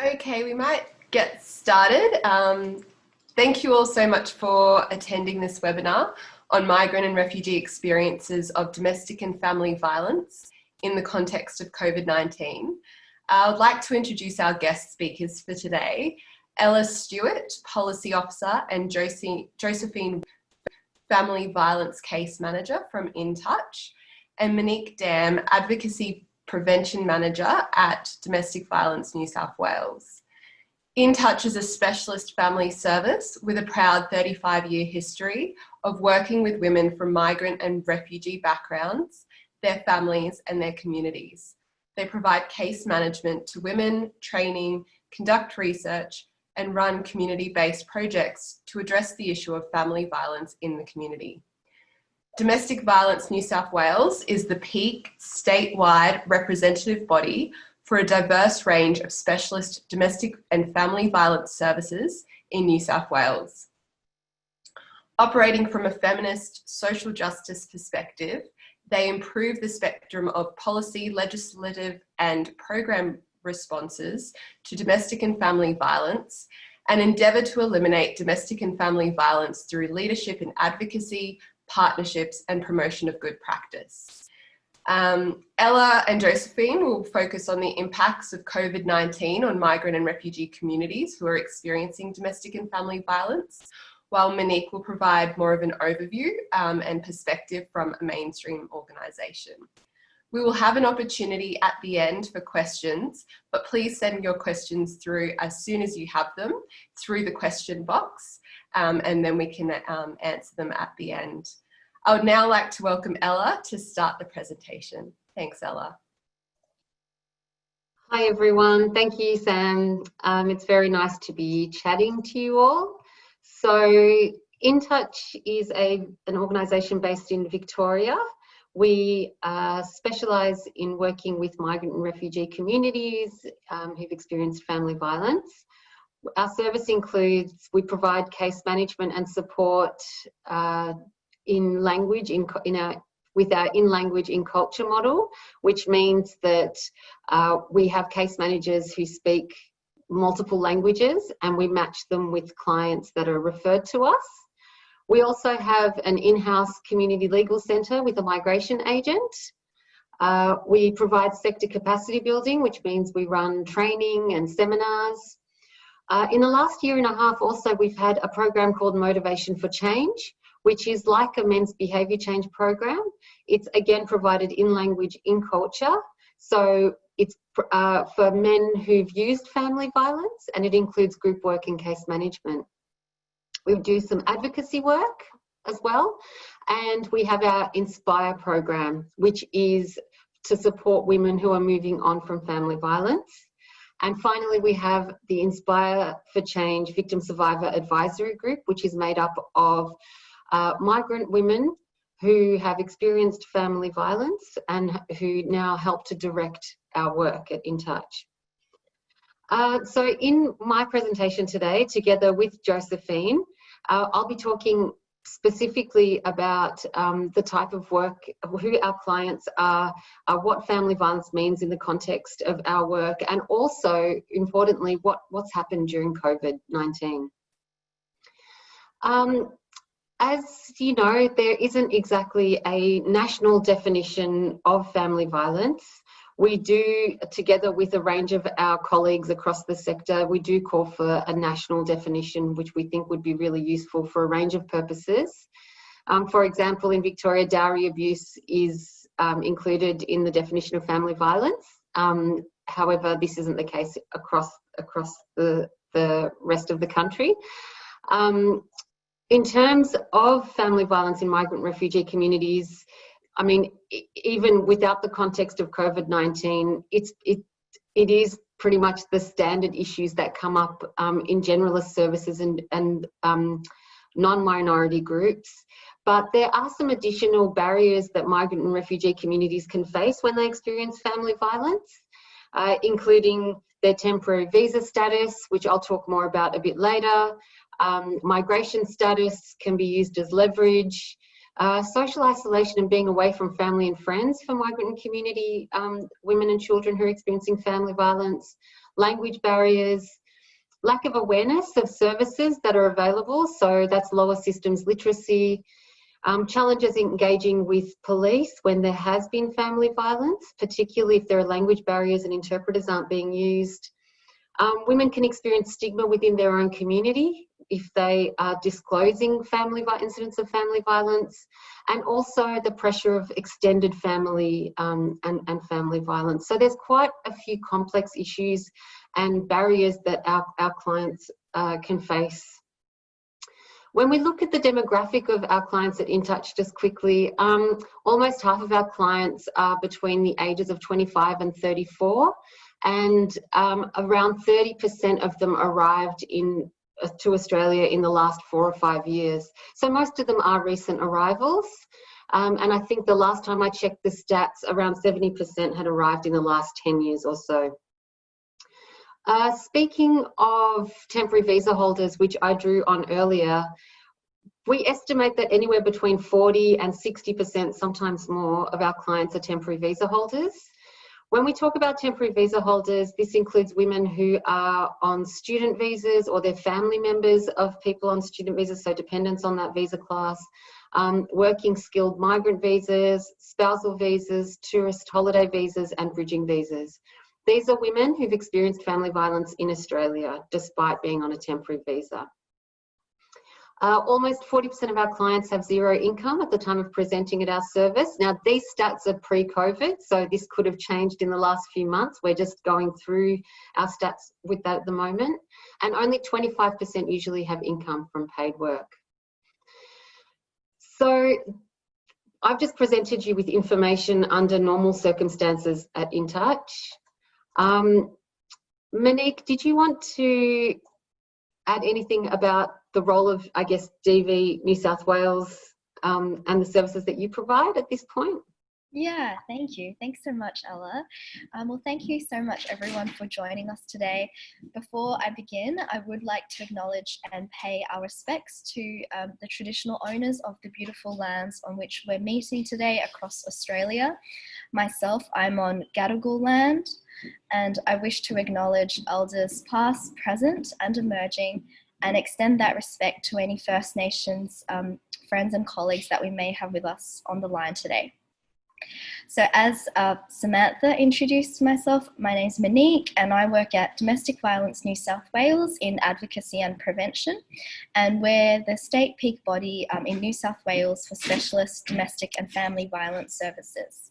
Okay, we might get started. Thank you all so much for attending this webinar on migrant and refugee experiences of domestic and family violence in the context of COVID-19. I would like to introduce our guest speakers for today, Ela Stewart, Policy Officer, and Josephine, Family Violence Case Manager from inTouch, and Monique Dam, Advocacy Prevention Manager at Domestic Violence New South Wales. inTouch is a specialist family service with a proud 35-year history of working with women from migrant and refugee backgrounds, their families and their communities. They provide case management to women, training, conduct research and run community-based projects to address the issue of family violence in the community. Domestic Violence New South Wales is the peak statewide representative body for a diverse range of specialist domestic and family violence services in New South Wales. Operating from a feminist social justice perspective, they improve the spectrum of policy, legislative and program responses to domestic and family violence and endeavour to eliminate domestic and family violence through leadership and advocacy, partnerships and promotion of good practice. Ela and Josephine will focus on the impacts of COVID-19 on migrant and refugee communities who are experiencing domestic and family violence, while Monique will provide more of an overview and perspective from a mainstream organisation. We will have an opportunity at the end for questions, but please send your questions through as soon as you have them through the question box, and then we can answer them at the end. I would now like to welcome Ela to start the presentation. Thanks, Ela. Hi, everyone. Thank you, Sam. It's very nice to be chatting to you all. So inTouch is an organisation based in Victoria. We specialise in working with migrant and refugee communities who've experienced family violence. Our service includes, we provide case management and support in language with our in-language, in-culture model, which means that we have case managers who speak multiple languages and we match them with clients that are referred to us. We also have an in-house community legal centre with a migration agent. We provide sector capacity building, which means we run training and seminars. In the last year and a half also, we've had a program called Motivation for Change, which is like a men's behaviour change program. It's again provided in language, in culture. So it's for men who've used family violence, and it includes group work and case management. We do some advocacy work as well, and we have our Inspire program, which is to support women who are moving on from family violence. And finally, we have the Inspire for Change Victim Survivor Advisory Group, which is made up of migrant women who have experienced family violence and who now help to direct our work at inTouch. So in my presentation today, together with Josephine, I'll be talking specifically about the type of work, who our clients are, what family violence means in the context of our work, and also, importantly, what's happened during COVID-19. As you know, there isn't exactly a national definition of family violence. We do, together with a range of our colleagues across the sector, we do call for a national definition, which we think would be really useful for a range of purposes. For example, in Victoria, dowry abuse is included in the definition of family violence. However, this isn't the case across the rest of the country. In terms of family violence in migrant refugee communities, I mean, even without the context of COVID-19, it is pretty much the standard issues that come up in generalist services and non-minority groups. But there are some additional barriers that migrant and refugee communities can face when they experience family violence, including their temporary visa status, which I'll talk more about a bit later. Migration status can be used as leverage. Social isolation and being away from family and friends for migrant and community women and children who are experiencing family violence. language barriers, lack of awareness of services that are available, so that's lower systems literacy, challenges engaging with police when there has been family violence, particularly if there are language barriers and interpreters aren't being used. Women can experience stigma within their own community if they are disclosing incidents of family violence, and also the pressure of extended family and family violence. So there's quite a few complex issues and barriers that our clients can face. When we look at the demographic of our clients at inTouch, just quickly, almost half of our clients are between the ages of 25 and 34, and around 30% of them arrived to Australia in the last 4 or 5 years. So most of them are recent arrivals. And I think the last time I checked the stats, around 70% had arrived in the last 10 years or so. Speaking of temporary visa holders, which I drew on earlier, we estimate that anywhere between 40 and 60%, sometimes more, of our clients are temporary visa holders. When we talk about temporary visa holders, this includes women who are on student visas or they're family members of people on student visas, so dependents on that visa class, working skilled migrant visas, spousal visas, tourist holiday visas, and bridging visas. These are women who've experienced family violence in Australia despite being on a temporary visa. Almost 40% of our clients have zero income at the time of presenting at our service. Now, these stats are pre-COVID, so this could have changed in the last few months. We're just going through our stats with that at the moment. And only 25% usually have income from paid work. So I've just presented you with information under normal circumstances at inTouch. Monique, did you want to add anything about the role of, I guess, DV New South Wales and the services that you provide at this point? Yeah, thank you. Thanks so much, Ella. Well, thank you so much, everyone, for joining us today. Before I begin, I would like to acknowledge and pay our respects to the traditional owners of the beautiful lands on which we're meeting today across Australia. Myself, I'm on Gadigal land, and I wish to acknowledge elders past, present, and emerging, and extend that respect to any First Nations friends and colleagues that we may have with us on the line today. So as Samantha introduced myself, my name is Monique and I work at Domestic Violence New South Wales in advocacy and prevention, and we're the state peak body in New South Wales for specialist domestic and family violence services.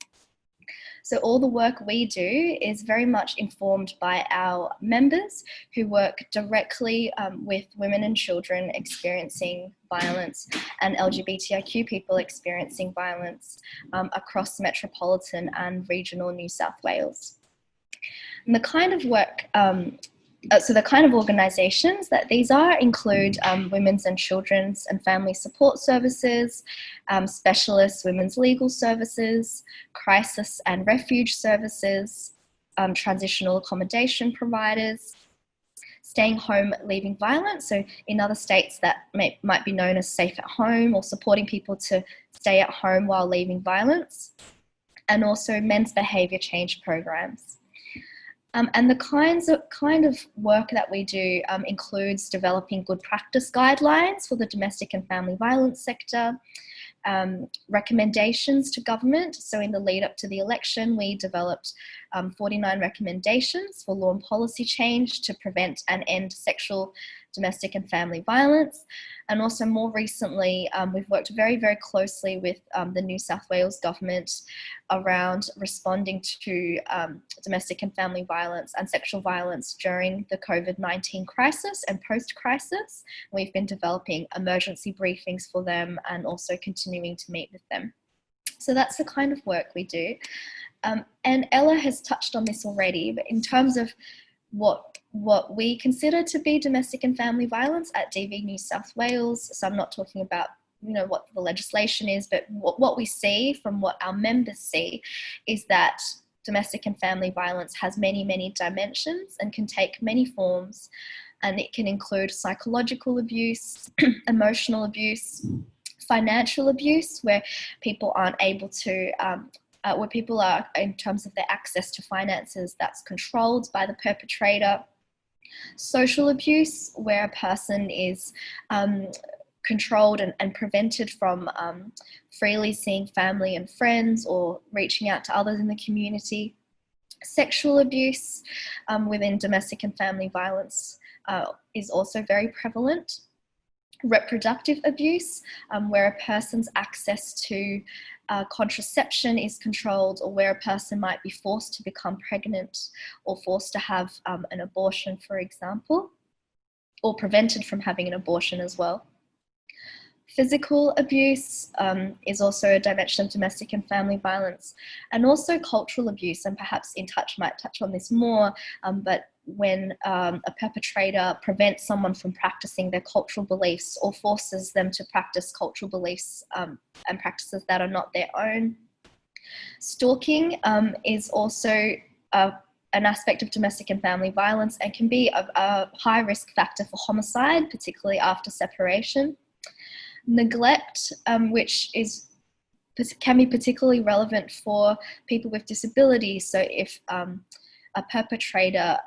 So all the work we do is very much informed by our members who work directly with women and children experiencing violence and LGBTIQ people experiencing violence across metropolitan and regional New South Wales. And the kind of work, so the kind of organisations that these are include women's and children's and family support services, specialist women's legal services, crisis and refuge services, transitional accommodation providers, staying home leaving violence, so in other states that might be known as safe at home, or supporting people to stay at home while leaving violence, and also men's behaviour change programs. And the kind of work that we do includes developing good practice guidelines for the domestic and family violence sector, recommendations to government. So in the lead up to the election, we developed 49 recommendations for law and policy change to prevent and end sexual, domestic and family violence. And also more recently, we've worked very, very closely with the New South Wales government around responding to domestic and family violence and sexual violence during the COVID-19 crisis and post-crisis. We've been developing emergency briefings for them and also continuing to meet with them. So that's the kind of work we do. And Ella has touched on this already, but in terms of what we consider to be domestic and family violence at DV New South Wales, so I'm not talking about what the legislation is, but what we see from what our members see is that domestic and family violence has many, many dimensions and can take many forms, and it can include psychological abuse, emotional abuse, financial abuse, where people aren't able to where people are, in terms of their access to finances, that's controlled by the perpetrator. Social abuse, where a person is controlled and prevented from freely seeing family and friends or reaching out to others in the community. Sexual abuse within domestic and family violence is also very prevalent. Reproductive abuse, where a person's access to contraception is controlled, or where a person might be forced to become pregnant or forced to have an abortion, for example, or prevented from having an abortion as well. Physical abuse is also a dimension of domestic and family violence, and also cultural abuse, and perhaps inTouch might touch on this more, but when a perpetrator prevents someone from practicing their cultural beliefs or forces them to practice cultural beliefs and practices that are not their own. Stalking is also an aspect of domestic and family violence and can be a high risk factor for homicide, particularly after separation. Neglect, which can be particularly relevant for people with disabilities. So if a perpetrator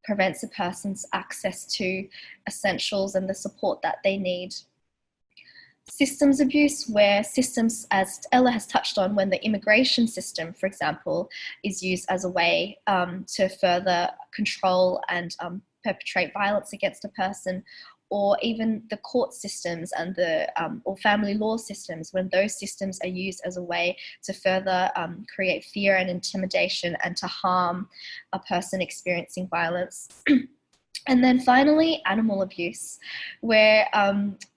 prevents a person's access to essentials and the support that they need. Systems abuse, where systems, as Ela has touched on, when the immigration system, for example, is used as a way to further control and perpetrate violence against a person, or even the court systems and the or family law systems, when those systems are used as a way to further create fear and intimidation and to harm a person experiencing violence. And then finally, animal abuse, where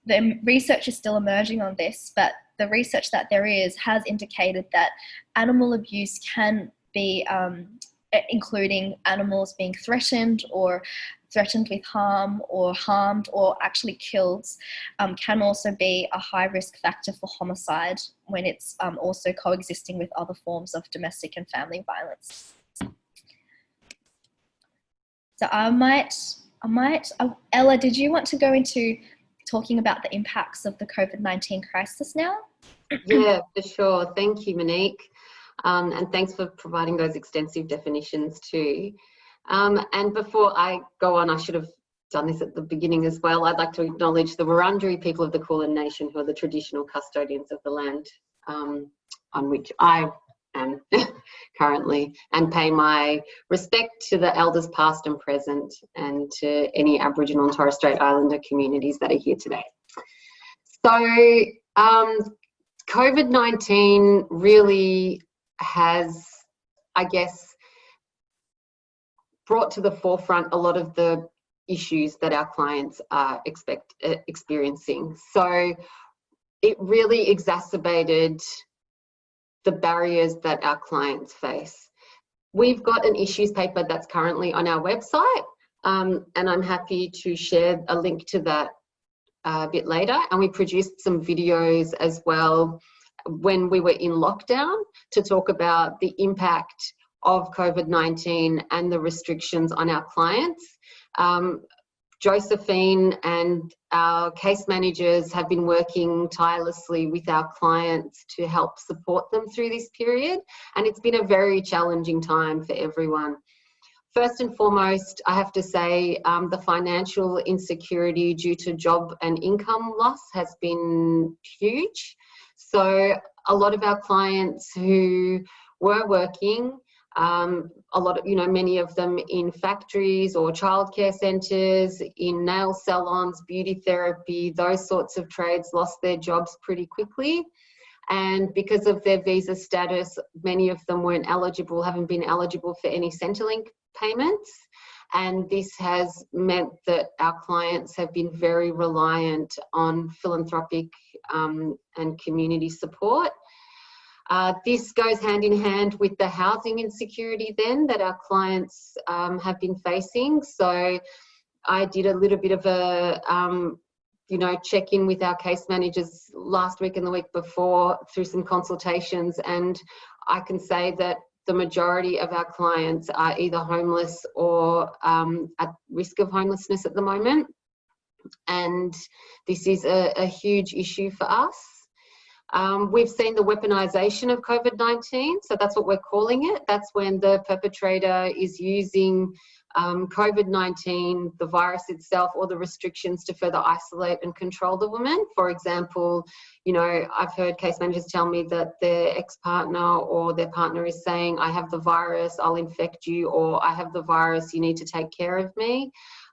the research is still emerging on this, but the research that there is has indicated that animal abuse can be including animals being threatened or threatened with harm or harmed or actually killed, can also be a high risk factor for homicide when it's also coexisting with other forms of domestic and family violence. So Ela, did you want to go into talking about the impacts of the COVID-19 crisis now? Yeah, for sure. Thank you, Monique. And thanks for providing those extensive definitions too. And before I go on, I should have done this at the beginning as well. I'd like to acknowledge the Wurundjeri people of the Kulin Nation, who are the traditional custodians of the land on which I am currently, and pay my respect to the elders past and present, and to any Aboriginal and Torres Strait Islander communities that are here today. So COVID-19 really has, I guess, brought to the forefront a lot of the issues that our clients are experiencing. So it really exacerbated the barriers that our clients face. We've got an issues paper that's currently on our website, and I'm happy to share a link to that a bit later. And we produced some videos as well when we were in lockdown to talk about the impact of COVID-19 and the restrictions on our clients. Josephine and our case managers have been working tirelessly with our clients to help support them through this period, and it's been a very challenging time for everyone. First and foremost, I have to say the financial insecurity due to job and income loss has been huge. So a lot of our clients who were working, many of them in factories or childcare centres, in nail salons, beauty therapy, those sorts of trades, lost their jobs pretty quickly. And because of their visa status, many of them haven't been eligible for any Centrelink payments. And this has meant that our clients have been very reliant on philanthropic and community support. This goes hand in hand with the housing insecurity then that our clients have been facing. So I did a little bit of a, check-in with our case managers last week and the week before through some consultations, and I can say that the majority of our clients are either homeless or at risk of homelessness at the moment. And this is a huge issue for us. We've seen the weaponization of COVID-19, so that's what we're calling it. That's when the perpetrator is using COVID-19, the virus itself, or the restrictions to further isolate and control the woman. For example, you know, I've heard case managers tell me that their ex-partner or their partner is saying, I have the virus, I'll infect you, or I have the virus, you need to take care of me.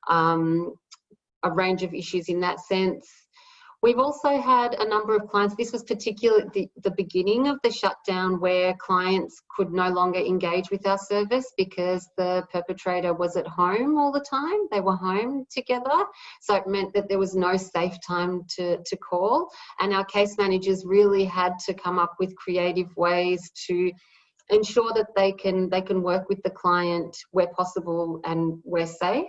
A range of issues in that sense. We've also had a number of clients, this was particularly the beginning of the shutdown, where clients could no longer engage with our service because the perpetrator was at home all the time. They were home together. So it meant that there was no safe time to call. And our case managers really had to come up with creative ways to ensure that they can work with the client where possible and where safe.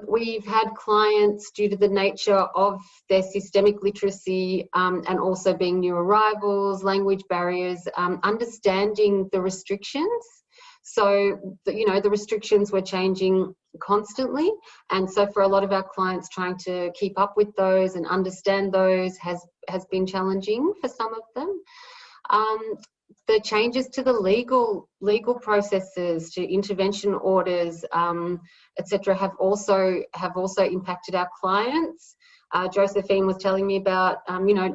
We've had clients, due to the nature of their systemic literacy and also being new arrivals, language barriers, understanding the restrictions. So, you know, the restrictions were changing constantly. And so for a lot of our clients, trying to keep up with those and understand those has been challenging for some of them. The changes to the legal processes, to intervention orders, etc., have also impacted our clients. Josephine was telling me about, you know,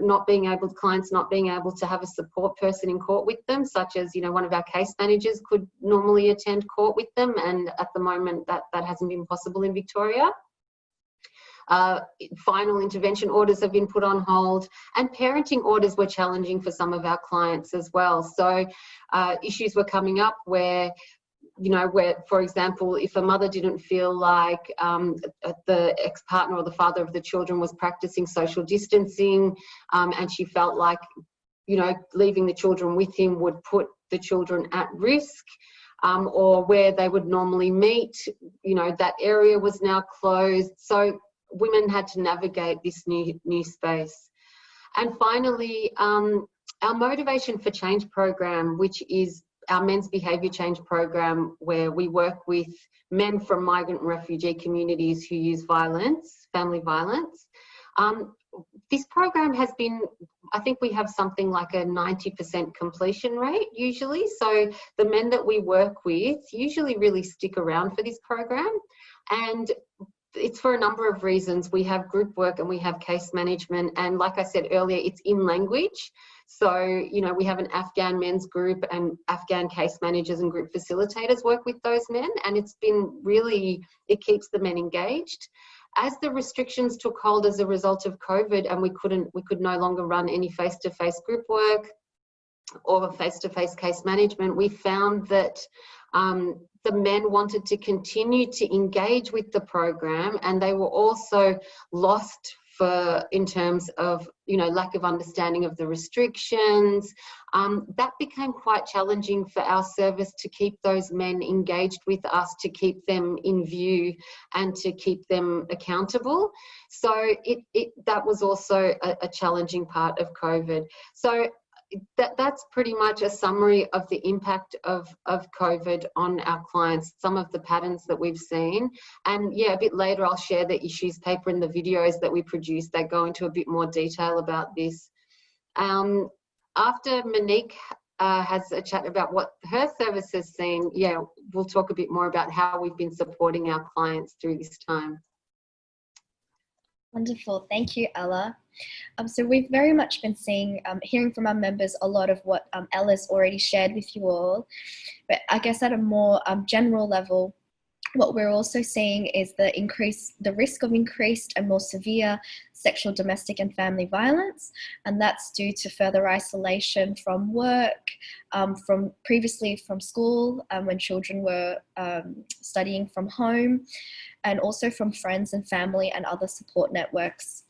clients not being able to have a support person in court with them, such as, you know, one of our case managers could normally attend court with them, and at the moment that hasn't been possible in Victoria. Final intervention orders have been put on hold, and parenting orders were challenging for some of our clients as well. So issues were coming up where, you know, for example, if a mother didn't feel like the ex-partner or the father of the children was practicing social distancing, and she felt like, you know, leaving the children with him would put the children at risk, or where they would normally meet, you know, that area was now closed. So women had to navigate this new space. And finally, our Motivation for Change program, which is our men's behaviour change program, where we work with men from migrant and refugee communities who use violence, family violence. This program has been, I think we have something like a 90% completion rate usually. So the men that we work with usually really stick around for this program. And it's for a number of reasons. We have group work and we have case management. And like I said earlier, it's in language. So, you know, we have an Afghan men's group, and Afghan case managers and group facilitators work with those men. And it's been really, it keeps the men engaged. As the restrictions took hold as a result of COVID, and we could no longer run any face-to-face group work or face-to-face case management, we found that the men wanted to continue to engage with the program, and they were also lost in terms of, you know, lack of understanding of the restrictions. That became quite challenging for our service to keep those men engaged with us, to keep them in view and to keep them accountable. So that was also a challenging part of COVID. So that's pretty much a summary of the impact of COVID on our clients, some of the patterns that we've seen. And yeah, a bit later I'll share the issues paper and the videos that we produced that go into a bit more detail about this. After Monique has a chat about what her service has seen, yeah, we'll talk a bit more about how we've been supporting our clients through this time. Wonderful, thank you, Ela. So we've very much been hearing from our members a lot of what Ela's already shared with you all. But I guess at a more general level, what we're also seeing is the risk of increased and more severe sexual, domestic and family violence. And that's due to further isolation from work, from previously from school, when children were studying from home, and also from friends and family and other support networks.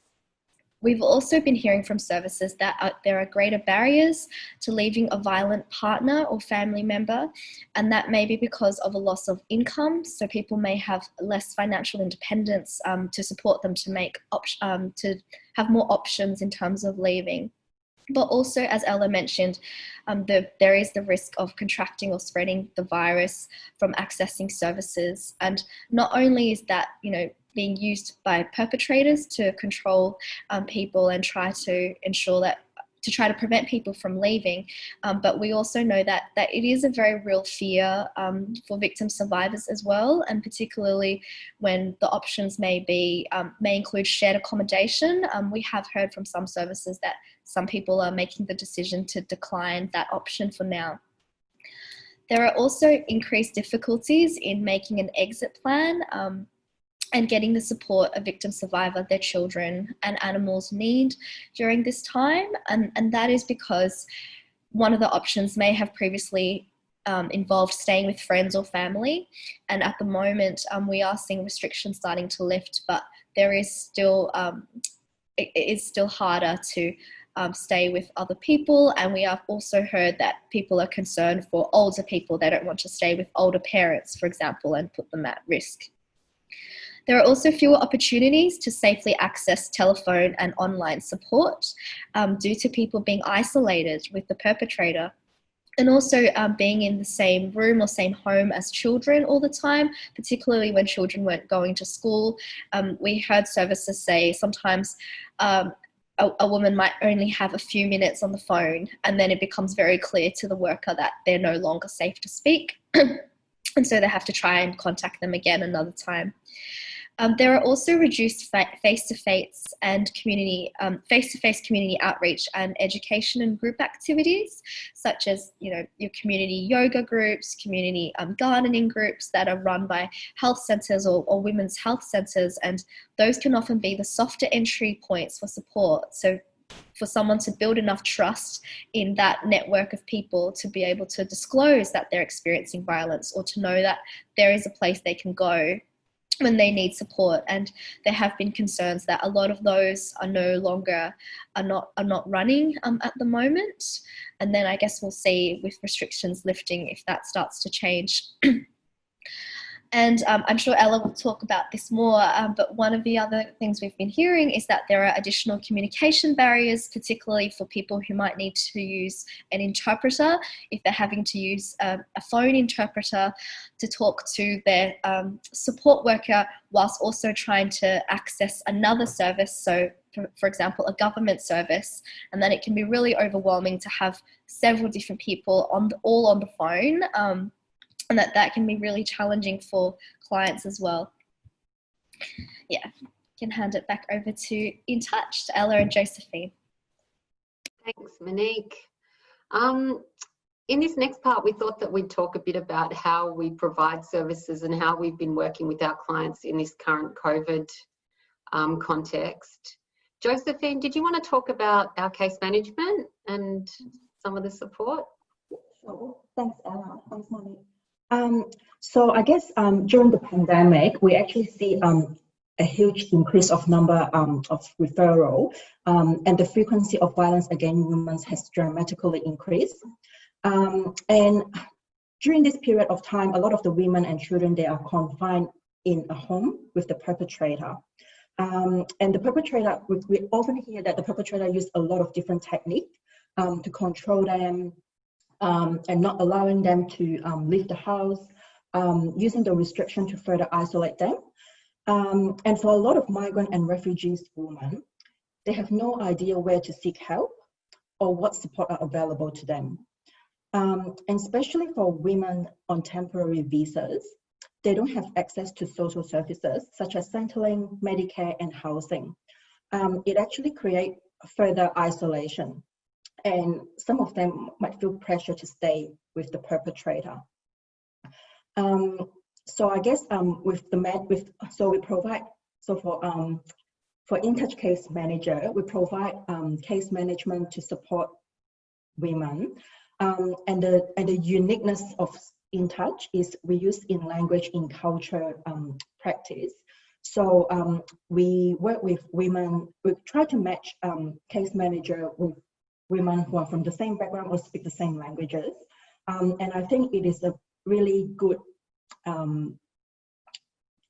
We've also been hearing from services that there are greater barriers to leaving a violent partner or family member, and that may be because of a loss of income. So people may have less financial independence to support them to have more options in terms of leaving. But also, as Ela mentioned, there is the risk of contracting or spreading the virus from accessing services. And not only is that, you know, being used by perpetrators to control people and try to ensure that to try to prevent people from leaving. But we also know that it is a very real fear for victim survivors as well, and particularly when the options may include shared accommodation. We have heard from some services that some people are making the decision to decline that option for now. There are also increased difficulties in making an exit plan and getting the support a victim survivor, their children and animals need during this time. And that is because one of the options may have previously involved staying with friends or family. And at the moment, we are seeing restrictions starting to lift, but there is still, it is still harder to stay with other people. And we have also heard that people are concerned for older people. They don't want to stay with older parents, for example, and put them at risk. There are also fewer opportunities to safely access telephone and online support due to people being isolated with the perpetrator, and also being in the same room or same home as children all the time, particularly when children weren't going to school. We heard services say sometimes a woman might only have a few minutes on the phone, and then it becomes very clear to the worker that they're no longer safe to speak. And so they have to try and contact them again another time. There are also reduced face-to-face community outreach and education and group activities, such as your community yoga groups, community gardening groups that are run by health centres or women's health centres, and those can often be the softer entry points for support. So for someone to build enough trust in that network of people to be able to disclose that they're experiencing violence, or to know that there is a place they can go when they need support. And there have been concerns that a lot of those are not running at the moment. And then I guess we'll see with restrictions lifting if that starts to change. And I'm sure Ella will talk about this more, but one of the other things we've been hearing is that there are additional communication barriers, particularly for people who might need to use an interpreter, if they're having to use a phone interpreter to talk to their support worker, whilst also trying to access another service. So for example, a government service, and then it can be really overwhelming to have several different people all on the phone. And that can be really challenging for clients as well. Yeah, can hand it back over to inTouch, to Ela and Josephine. Thanks, Monique. In this next part, we thought that we'd talk a bit about how we provide services and how we've been working with our clients in this current COVID context. Josephine, did you want to talk about our case management and some of the support? Sure. Thanks, Ella. Thanks, Monique. So I guess during the pandemic, we actually see a huge increase of number of referral, and the frequency of violence against women has dramatically increased. And during this period of time, a lot of the women and children, they are confined in a home with the perpetrator. And the perpetrator, we often hear that the perpetrator used a lot of different techniques to control them, and not allowing them to leave the house, using the restriction to further isolate them. And for a lot of migrant and refugees women, they have no idea where to seek help or what support are available to them. And especially for women on temporary visas, they don't have access to social services such as Centrelink, Medicare, and housing. It actually creates further isolation, and some of them might feel pressure to stay with the perpetrator. So I guess for inTouch Case Manager, we provide case management to support women, and the uniqueness of inTouch is we use in language in culture practice. So we work with women. We try to match case manager with women who are from the same background or speak the same languages, and I think it is a really good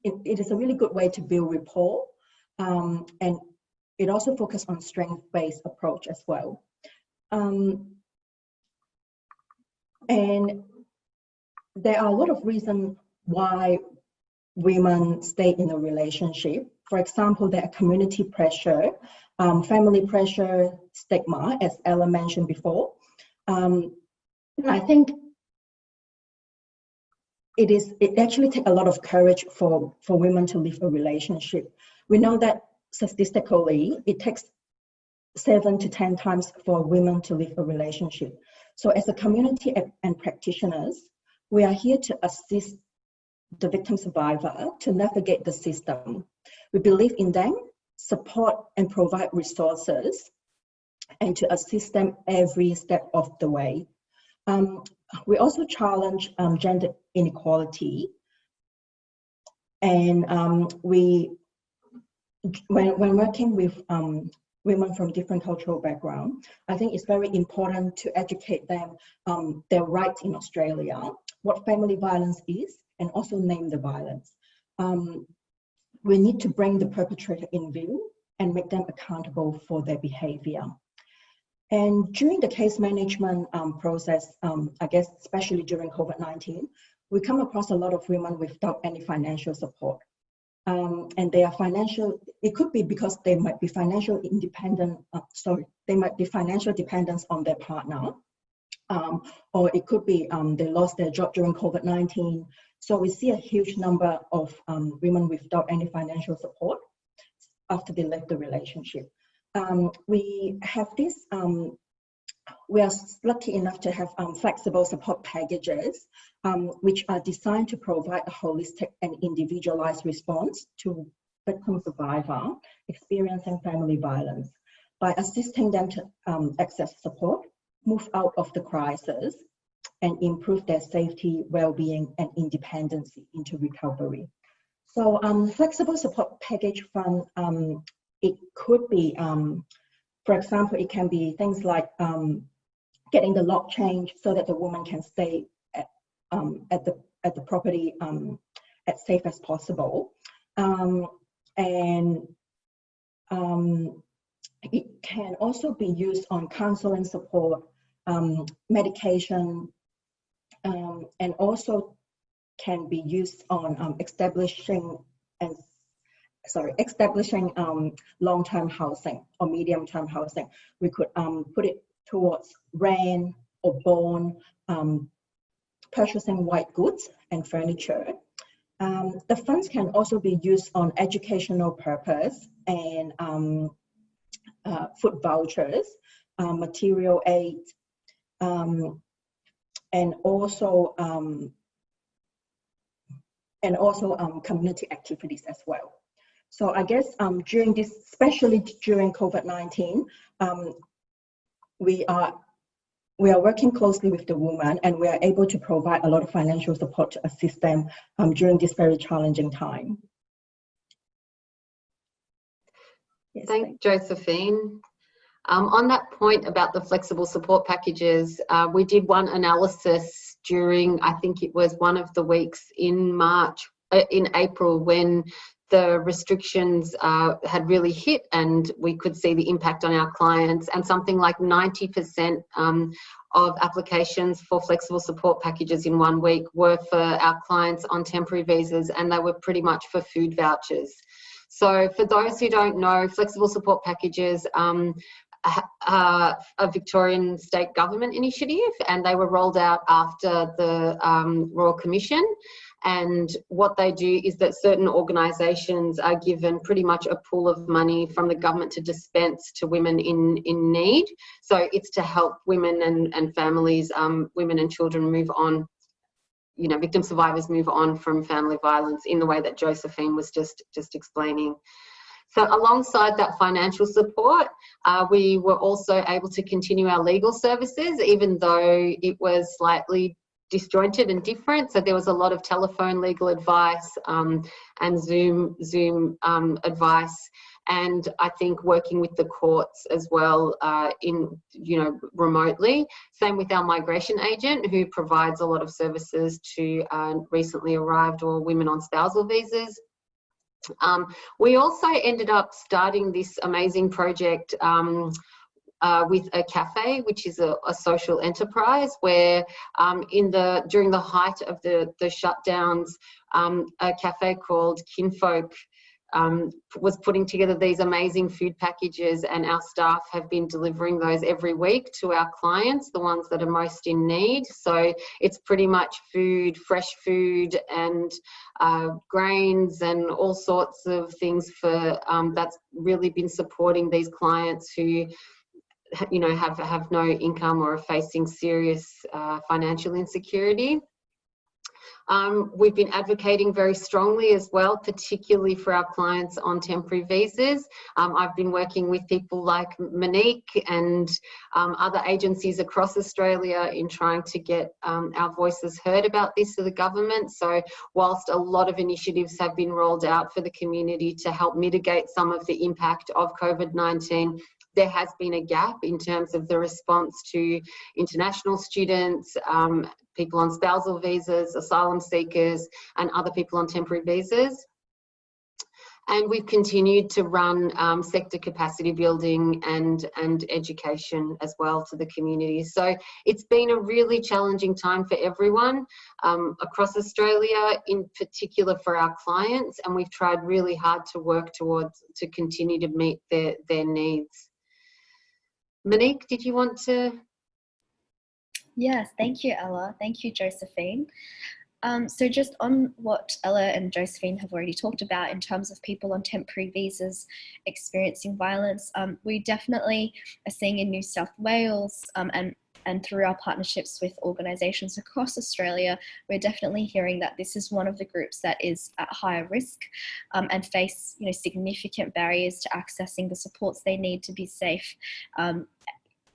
it is a really good way to build rapport, and it also focuses on strength-based approach as well. And there are a lot of reasons why women stay in a relationship. For example, there are community pressure, family pressure, stigma, as Ela mentioned before. I think it actually takes a lot of courage for women to leave a relationship. We know that statistically, it takes 7 to 10 times for women to leave a relationship. So as a community and practitioners, we are here to assist the victim survivor to navigate the system. We believe in them, support and provide resources, and to assist them every step of the way. We also challenge gender inequality, and when working with women from different cultural backgrounds, I think it's very important to educate them their rights in Australia, what family violence is, and also name the violence. We need to bring the perpetrator in view and make them accountable for their behavior. And during the case management process, I guess especially during COVID-19, we come across a lot of women without any financial support. And they are financial, it could be because they might be financial independent, they might be financial dependence on their partner, or it could be they lost their job during COVID-19. So we see a huge number of women without any financial support after they left the relationship. We have this, we are lucky enough to have flexible support packages, which are designed to provide a holistic and individualized response to victim survivor experiencing family violence by assisting them to access support, move out of the crisis, and improve their safety, well-being, and independence into recovery. So flexible support package fund, it could be, for example, it can be things like getting the lock changed so that the woman can stay at the property as safe as possible, and it can also be used on counseling support, medication, and also can be used on establishing long-term housing or medium-term housing. We could put it towards rent or bond, purchasing white goods and furniture. The funds can also be used on educational purpose and food vouchers, material aid, and also community activities as well. So I guess during this, especially during COVID-19, we are working closely with the woman, and we are able to provide a lot of financial support to assist them during this very challenging time. Yes, Thanks, Josephine. On that point about the flexible support packages, we did one analysis during, I think it was one of the weeks in April, when the restrictions had really hit and we could see the impact on our clients, and something like 90% of applications for flexible support packages in 1 week were for our clients on temporary visas, and they were pretty much for food vouchers. So for those who don't know, flexible support packages a Victorian state government initiative, and they were rolled out after the Royal Commission. And what they do is that certain organisations are given pretty much a pool of money from the government to dispense to women in need. So it's to help women and families, women and children move on, victim survivors move on from family violence in the way that Josephine was just explaining. So alongside that financial support, we were also able to continue our legal services, even though it was slightly disjointed and different. So there was a lot of telephone legal advice and Zoom advice, and I think working with the courts as well remotely. Same with our migration agent, who provides a lot of services to recently arrived or women on spousal visas. We also ended up starting this amazing project with a cafe, which is a social enterprise, where during the height of the shutdowns, a cafe called Kinfolk was putting together these amazing food packages, and our staff have been delivering those every week to our clients, the ones that are most in need. So it's pretty much food, fresh food, and grains and all sorts of things for that's really been supporting these clients who, you know, have no income or are facing serious financial insecurity. We've been advocating very strongly as well, particularly for our clients on temporary visas. I've been working with people like Monique and other agencies across Australia in trying to get our voices heard about this to the government. So whilst a lot of initiatives have been rolled out for the community to help mitigate some of the impact of COVID-19, there has been a gap in terms of the response to international students, people on spousal visas, asylum seekers, and other people on temporary visas. And we've continued to run sector capacity building and education as well to the community. So it's been a really challenging time for everyone across Australia, in particular for our clients, and we've tried really hard to work to continue to meet their needs. Monique, did you want to? Yes, thank you, Ella. Thank you, Josephine. So just on what Ella and Josephine have already talked about in terms of people on temporary visas experiencing violence, we definitely are seeing in New South Wales and through our partnerships with organisations across Australia, we're definitely hearing that this is one of the groups that is at higher risk and face, you know, significant barriers to accessing the supports they need to be safe.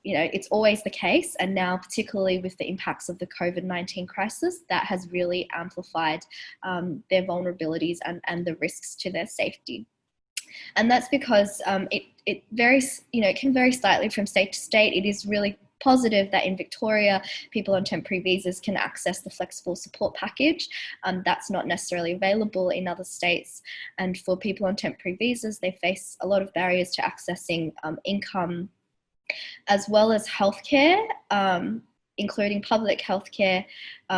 You know, it's always the case, and now particularly with the impacts of the COVID-19 crisis, that has really amplified their vulnerabilities and the risks to their safety. And that's because it varies, you know, it can vary slightly from state to state. It is really positive that in Victoria, people on temporary visas can access the flexible support package. That's not necessarily available in other states. And for people on temporary visas, they face a lot of barriers to accessing income, as well as healthcare, including public healthcare,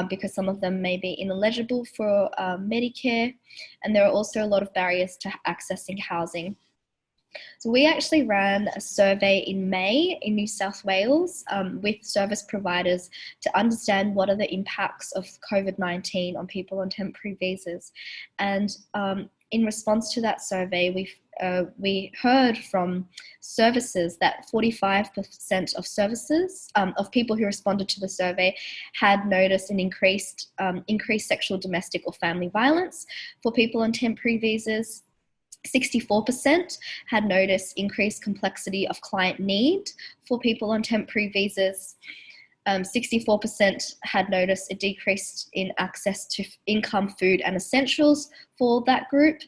because some of them may be ineligible for Medicare. And there are also a lot of barriers to accessing housing. So we actually ran a survey in May in New South Wales with service providers to understand what are the impacts of COVID-19 on people on temporary visas. And in response to that survey, we heard from services that 45% of services, of people who responded to the survey, had noticed an increased sexual, domestic or family violence. For people on temporary visas, 64% had noticed increased complexity of client need. For people on temporary visas, 64% had noticed a decrease in access to income, food and essentials for that group,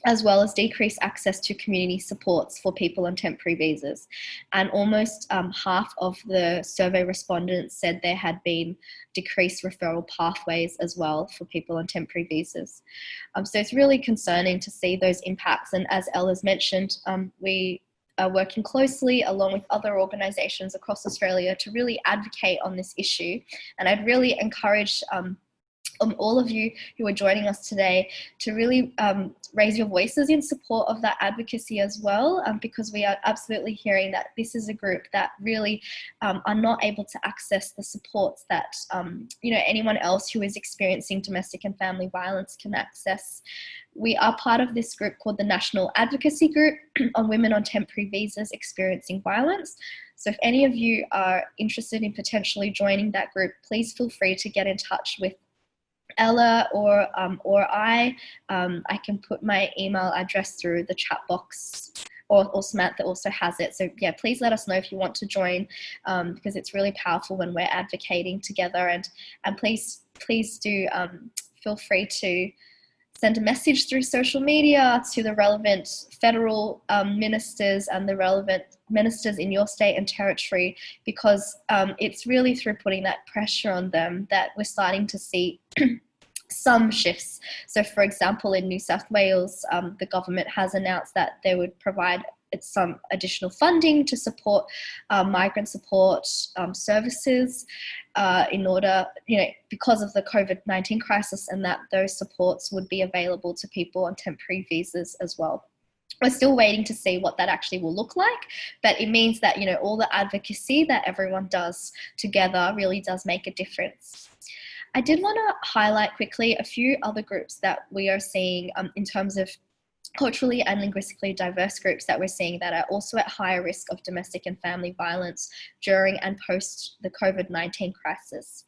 as well as decreased access to community supports for people on temporary visas. And almost half of the survey respondents said there had been decreased referral pathways as well for people on temporary visas. So it's really concerning to see those impacts. And as Ella's mentioned, we are working closely along with other organisations across Australia to really advocate on this issue. And I'd really encourage all of you who are joining us today to really raise your voices in support of that advocacy as well, because we are absolutely hearing that this is a group that really are not able to access the supports that you know, anyone else who is experiencing domestic and family violence can access. We are part of this group called the National Advocacy Group on Women on Temporary Visas Experiencing Violence. So if any of you are interested in potentially joining that group, please feel free to get in touch with Ella or I can put my email address through the chat box, or Samantha also has it. So yeah, please let us know if you want to join, because it's really powerful when we're advocating together. And please do feel free to send a message through social media to the relevant federal ministers and the relevant ministers in your state and territory, because it's really through putting that pressure on them that we're starting to see some shifts. So for example, in New South Wales, the government has announced that they would provide it's some additional funding to support migrant support services in order, because of the COVID-19 crisis, and that those supports would be available to people on temporary visas as well. We're still waiting to see what that actually will look like, but it means that, all the advocacy that everyone does together really does make a difference. I did want to highlight quickly a few other groups that we are seeing in terms of culturally and linguistically diverse groups that we're seeing that are also at higher risk of domestic and family violence during and post the COVID-19 crisis.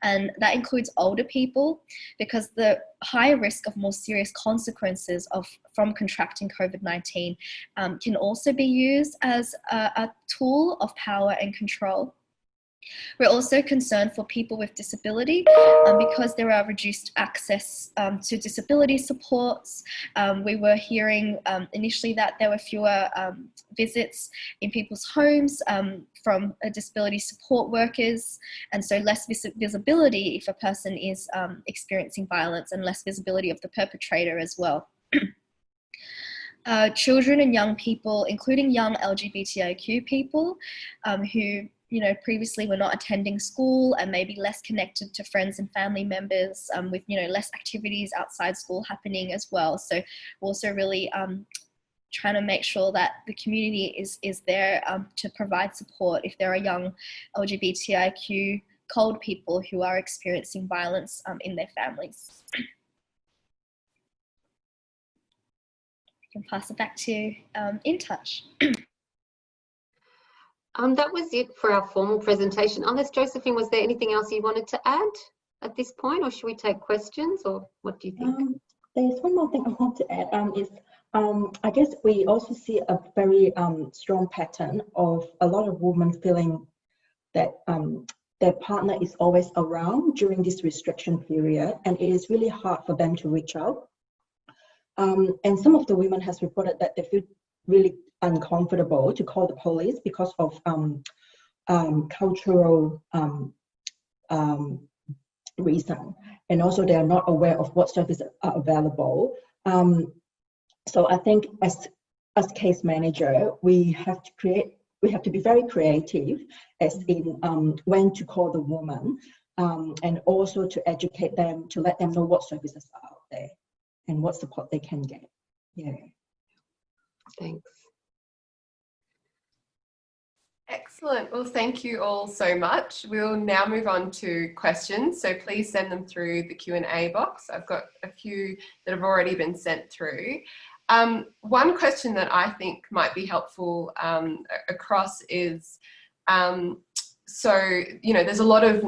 And that includes older people, because the higher risk of more serious consequences from contracting COVID-19 can also be used as a tool of power and control. We're also concerned for people with disability because there are reduced access to disability supports. We were hearing initially that there were fewer visits in people's homes from disability support workers, and so less visibility if a person is experiencing violence, and less visibility of the perpetrator as well. Children and young people, including young LGBTIQ people who previously were not attending school and maybe less connected to friends and family members, with, less activities outside school happening as well. So also really trying to make sure that the community is there to provide support if there are young LGBTIQ COLD people who are experiencing violence in their families. I can pass it back to inTouch. That was it for our formal presentation. Unless, Josephine, was there anything else you wanted to add at this point, or should we take questions, or what do you think? There's one more thing I want to add. I guess we also see a very strong pattern of a lot of women feeling that their partner is always around during this restriction period, and it is really hard for them to reach out. And some of the women has reported that they feel really uncomfortable to call the police because of cultural reason, and also they are not aware of what services are available. So I think as case manager, we have to be very creative as in when to call the woman, and also to educate them, to let them know what services are out there and what support they can get. Yeah. Thanks. Excellent. Well, thank you all so much. We'll now move on to questions. So please send them through the Q&A box. I've got a few that have already been sent through. One question that I think might be helpful across is, so, there's a lot of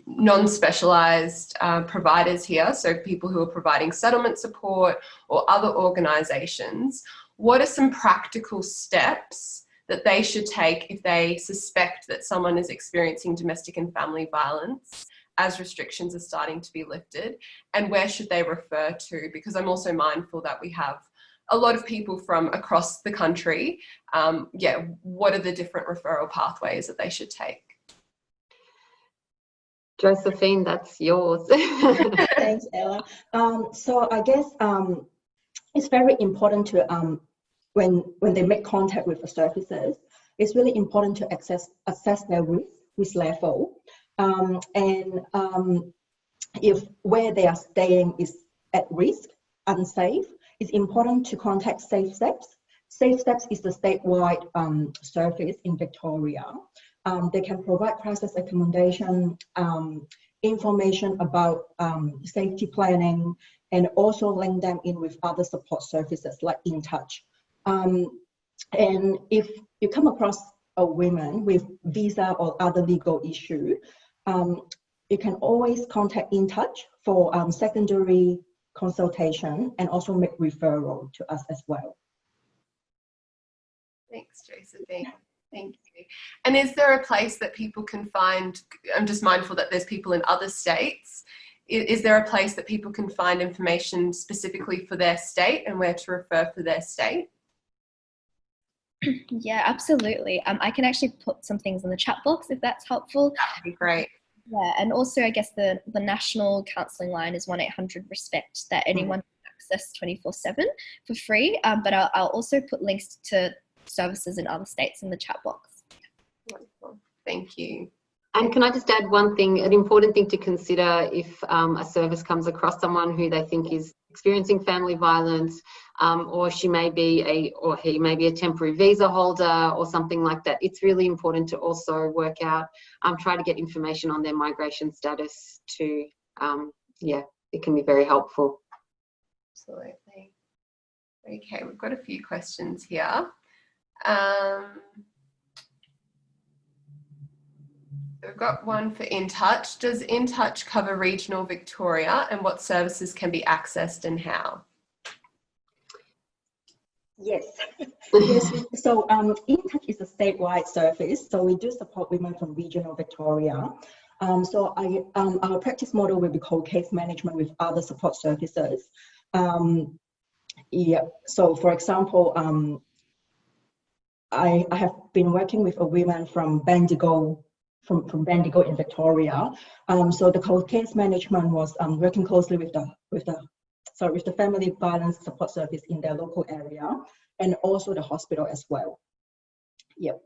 non-specialised providers here, so people who are providing settlement support or other organisations. What are some practical steps that they should take if they suspect that someone is experiencing domestic and family violence as restrictions are starting to be lifted, and where should they refer to? Because I'm also mindful that we have a lot of people from across the country. What are the different referral pathways that they should take? Josephine, that's yours. Thanks, Ella. So I guess it's very important to when they make contact with the services, it's really important to assess their risk level, and if where they are staying is at risk, unsafe, it's important to contact Safe Steps. Safe Steps is the statewide service in Victoria. They can provide crisis accommodation, information about safety planning, and also link them in with other support services like inTouch. And if you come across a woman with visa or other legal issue, you can always contact inTouch for secondary consultation, and also make referral to us as well. Thanks, Josephine. Thank you. And is there a place that people can find, I'm just mindful that there's people in other states, is there a place that people can find information specifically for their state and where to refer for their state? Yeah, absolutely. I can actually put some things in the chat box if that's helpful. That'd be great. Yeah, and also I guess the national counselling line is 1-800-RESPECT that anyone can access 24/7 for free, but I'll also put links to services in other states in the chat box. Wonderful. Thank you. And can I just add one thing, an important thing to consider if a service comes across someone who they think is experiencing family violence, or she may be or he may be a temporary visa holder or something like that. It's really important to also work out, try to get information on their migration status too. Yeah, it can be very helpful. Absolutely. Okay, we've got a few questions here. We've got one for inTouch. Does inTouch cover regional Victoria, and what services can be accessed and how? Yes. Yes. So inTouch is a statewide service. So we do support women from regional Victoria. So our practice model will be co-case management with other support services. Yeah. So for example, I have been working with a woman from Bendigo, from Bendigo in Victoria. So the co-case management was working closely with the family violence support service in their local area, and also the hospital as well. Yep.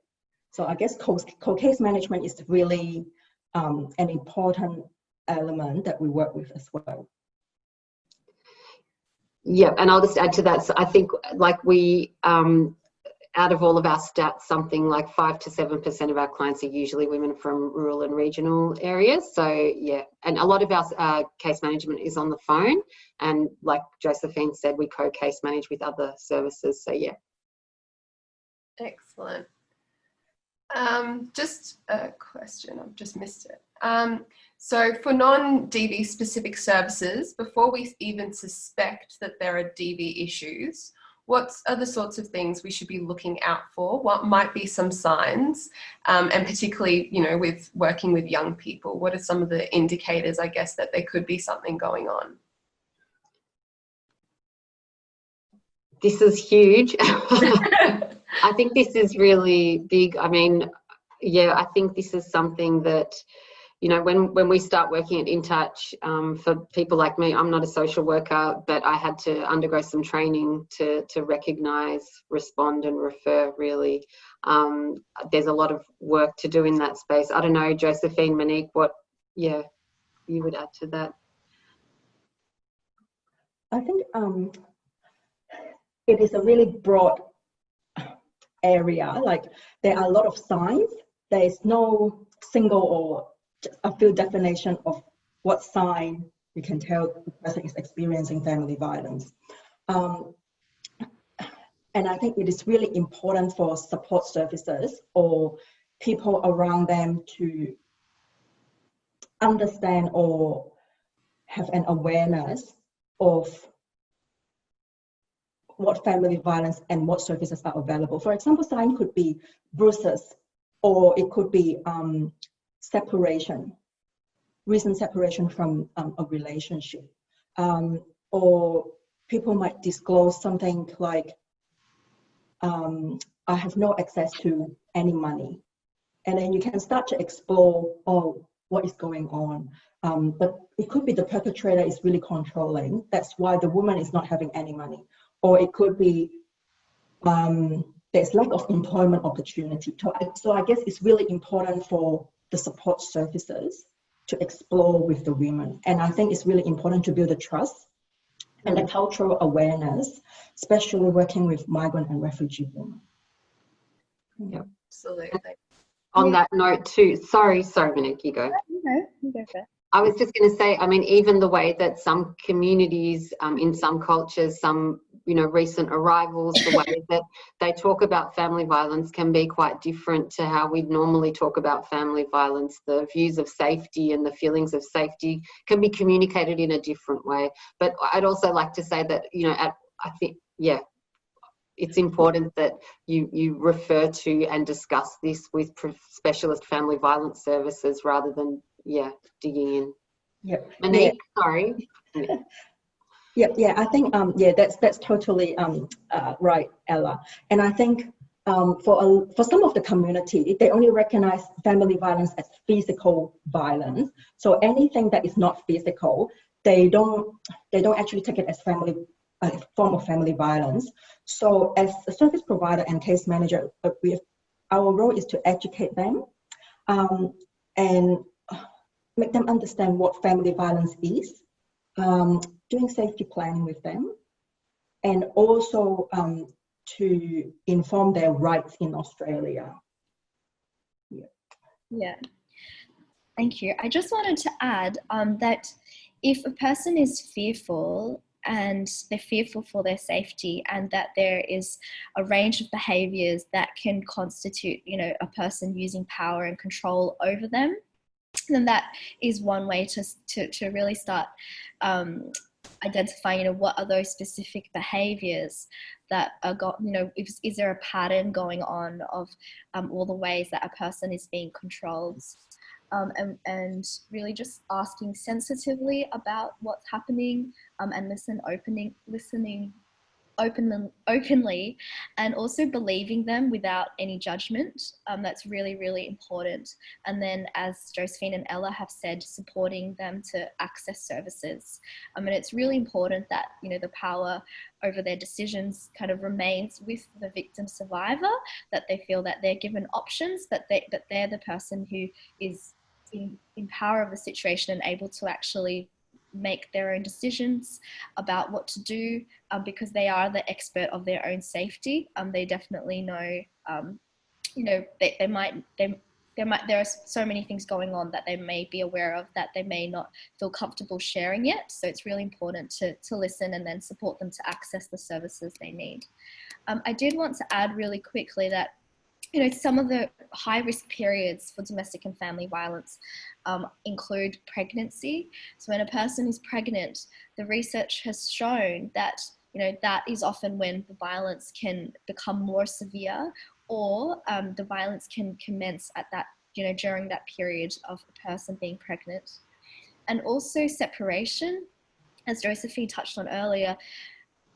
So I guess co-case management is really an important element that we work with as well. Yeah, and I'll just add to that. So I think like we, out of all of our stats, something like 5 to 7% of our clients are usually women from rural and regional areas. So yeah, and a lot of our case management is on the phone. And like Josephine said, we co-case manage with other services. So yeah. Excellent. Just a question, I've just missed it. So for non-DV specific services, before we even suspect that there are DV issues, what are the sorts of things we should be looking out for? What might be some signs, and particularly, you know, with working with young people, what are some of the indicators, I guess, that there could be something going on? This is huge. I think this is really big. I mean, yeah, I think this is something that, you know, when we start working at inTouch, for people like me, I'm not a social worker, but I had to undergo some training to recognise, respond and refer, really. There's a lot of work to do in that space. I don't know, Josephine, Monique, what, yeah, you would add to that? I think it is a really broad area. Like, there are a lot of signs. There is no single or just a few definition of what sign you can tell the person is experiencing family violence. And I think it is really important for support services or people around them to understand or have an awareness of what family violence and what services are available. For example, sign could be bruises, or it could be separation, recent separation from a relationship, or people might disclose something like, I have no access to any money. And then you can start to explore, oh, what is going on? But it could be the perpetrator is really controlling. That's why the woman is not having any money. Or it could be there's lack of employment opportunity. So I guess it's really important for the support services to explore with the women. And I think it's really important to build a trust and a cultural awareness, especially working with migrant and refugee women. Yeah, Absolutely. On that note too, sorry, Monique, you go. You go first. I was just going to say, I mean, even the way that some communities, in some cultures, some, you know, recent arrivals, the way that they talk about family violence can be quite different to how we normally talk about family violence. The views of safety and the feelings of safety can be communicated in a different way. But I'd also like to say that, you know, I think, yeah, it's important that you refer to and discuss this with specialist family violence services rather than, yeah, digging in. Yeah. Monique, sorry. Yeah, I think that's totally right, Ella. And I think for some of the community, they only recognize family violence as physical violence. So anything that is not physical, they don't actually take it as family a form of family violence. So as a service provider and case manager, our role is to educate them and make them understand what family violence is, doing safety planning with them, and also to inform their rights in Australia. Yeah, thank you. I just wanted to add that if a person is fearful and they're fearful for their safety, and that there is a range of behaviours that can constitute, a person using power and control over them, then that is one way to really start identifying, what are those specific behaviours that are is there a pattern going on of all the ways that a person is being controlled, and really just asking sensitively about what's happening, and listening openly, and also believing them without any judgment. That's really, really important. And then, as Josephine and Ela have said, supporting them to access services. And it's really important that, the power over their decisions kind of remains with the victim survivor, that they feel that they're given options, but they're the person who is in power of the situation and able to actually make their own decisions about what to do, because they are the expert of their own safety. They definitely know, there are so many things going on that they may be aware of that they may not feel comfortable sharing yet. So it's really important to listen and then support them to access the services they need. I did want to add really quickly that some of the high-risk periods for domestic and family violence include pregnancy. So when a person is pregnant, the research has shown that, that is often when the violence can become more severe, or the violence can commence at that, during that period of a person being pregnant. And also separation, as Josephine touched on earlier.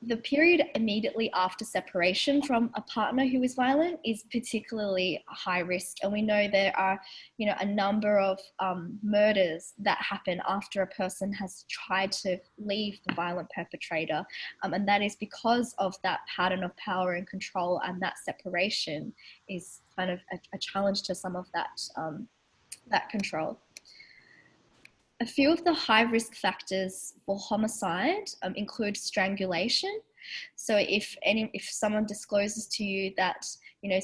The period immediately after separation from a partner who is violent is particularly high risk. And we know there are, a number of murders that happen after a person has tried to leave the violent perpetrator. And that is because of that pattern of power and control, and that separation is kind of a challenge to some of that control. A few of the high risk factors for homicide include strangulation. So if someone discloses to you that,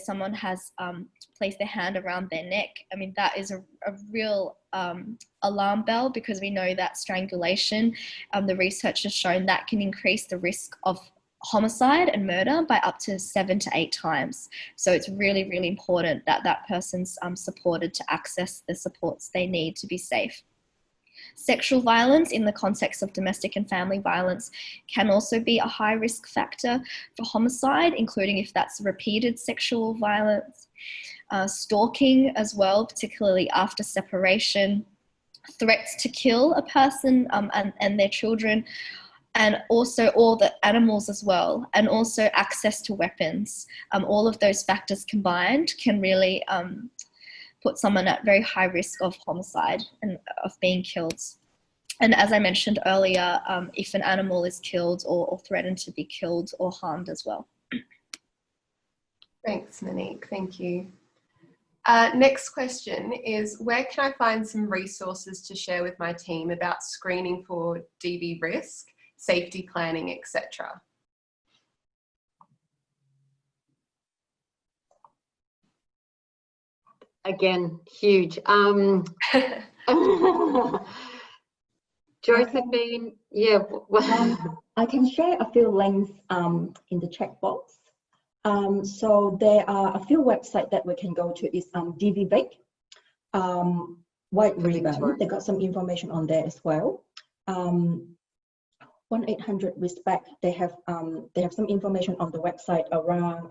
someone has placed their hand around their neck, that is a real alarm bell, because we know that strangulation, the research has shown that can increase the risk of homicide and murder by up to 7 to 8 times. So it's really, really important that that person's supported to access the supports they need to be safe. Sexual violence in the context of domestic and family violence can also be a high risk factor for homicide, including if that's repeated sexual violence. Stalking as well, particularly after separation. Threats to kill a person and their children, and also all the animals as well, and also access to weapons. All of those factors combined can really put someone at very high risk of homicide and of being killed. And as I mentioned earlier, if an animal is killed or threatened to be killed or harmed as well. Thanks, Monique. Thank you. Next question is, where can I find some resources to share with my team about screening for DV risk, safety planning, etc.? Again, huge. Josephine, yeah. I can share a few links in the chat box. So there are a few websites that we can go to. Is DVV, White Ribbon. They got some information on there as well. 1-800-RESPECT. They have some information on the website around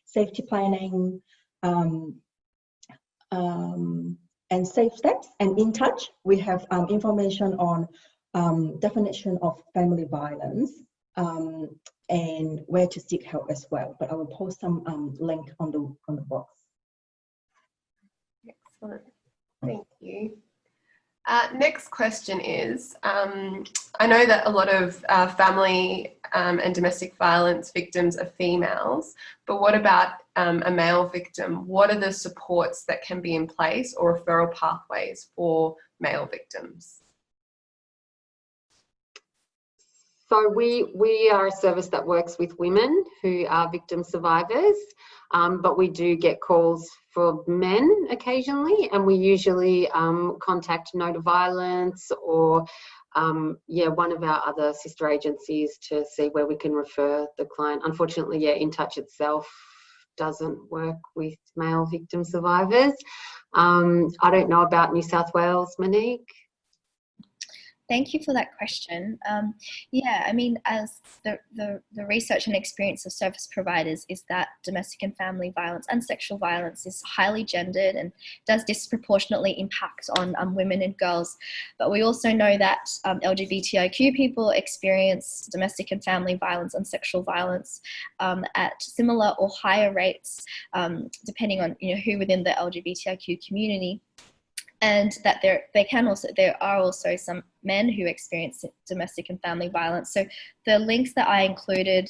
safety planning. And safe steps. And inTouch, we have information on definition of family violence and where to seek help as well. But I will post some link on the box. Excellent, thank you. Next question is, I know that a lot of family and domestic violence victims are females, but what about a male victim? What are the supports that can be in place or referral pathways for male victims? So we are a service that works with women who are victim survivors, but we do get calls for men occasionally, and we usually contact No to Violence or one of our other sister agencies to see where we can refer the client. Unfortunately, inTouch itself doesn't work with male victim survivors. I don't know about New South Wales, Monique. Thank you for that question. I mean, as the research and experience of service providers is that domestic and family violence and sexual violence is highly gendered and does disproportionately impact on women and girls. But we also know that LGBTIQ people experience domestic and family violence and sexual violence at similar or higher rates, depending on who within the LGBTIQ community. And that there are also some men who experience domestic and family violence. So the links that I included,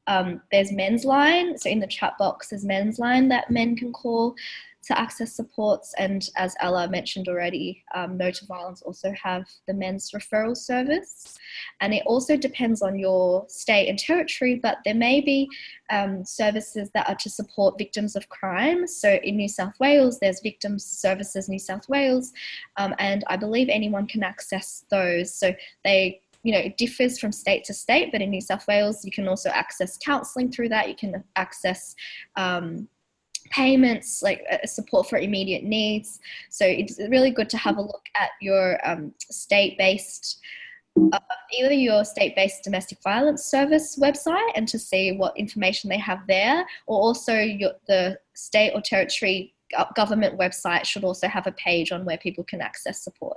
there's Men's Line. So in the chat box, there's Men's Line that men can call to access supports. And as Ela mentioned already, No to Violence also have the men's referral service. And it also depends on your state and territory, but there may be services that are to support victims of crime. So in New South Wales, there's Victims Services New South Wales, and I believe anyone can access those. So it differs from state to state, but in New South Wales, you can also access counselling through that. You can access payments, like support for immediate needs. So it's really good to have a look at your state-based, either your state-based domestic violence service website and to see what information they have there, or also the state or territory government website should also have a page on where people can access support.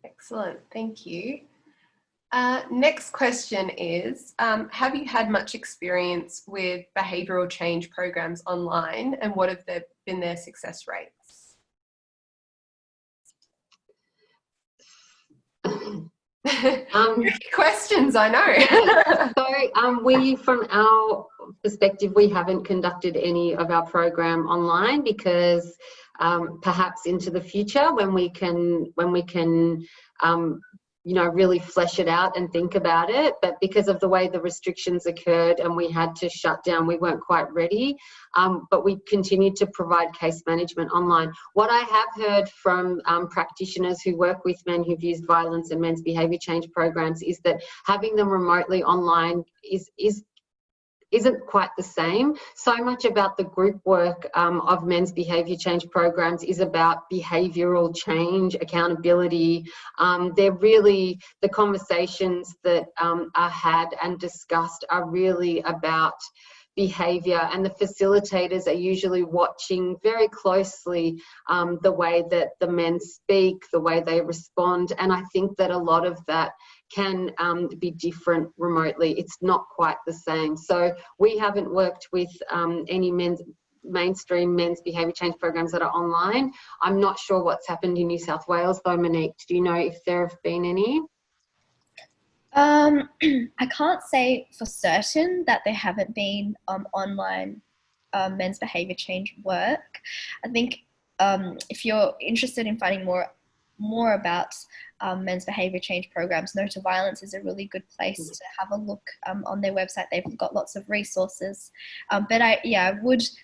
Excellent, thank you. Next question is, have you had much experience with behavioural change programs online, and what have been their success rates? Questions, I know. So we, from our perspective, we haven't conducted any of our program online because perhaps into the future when we can really flesh it out and think about it. But because of the way the restrictions occurred and we had to shut down, we weren't quite ready. But we continued to provide case management online. What I have heard from practitioners who work with men who've used violence and men's behaviour change programs is that having them remotely online isn't quite the same. So much about the group work of men's behaviour change programs is about behavioural change, accountability. They're really, the conversations that are had and discussed are really about behaviour, and the facilitators are usually watching very closely the way that the men speak, the way they respond, and I think that a lot of that can be different remotely. It's not quite the same. So we haven't worked with any mainstream men's behaviour change programs that are online. I'm not sure what's happened in New South Wales though, Monique. Do you know if there have been any? I can't say for certain that there haven't been online men's behaviour change work. I think if you're interested in finding more about men's behaviour change programs, No to Violence is a really good place to have a look on their website. They've got lots of resources. But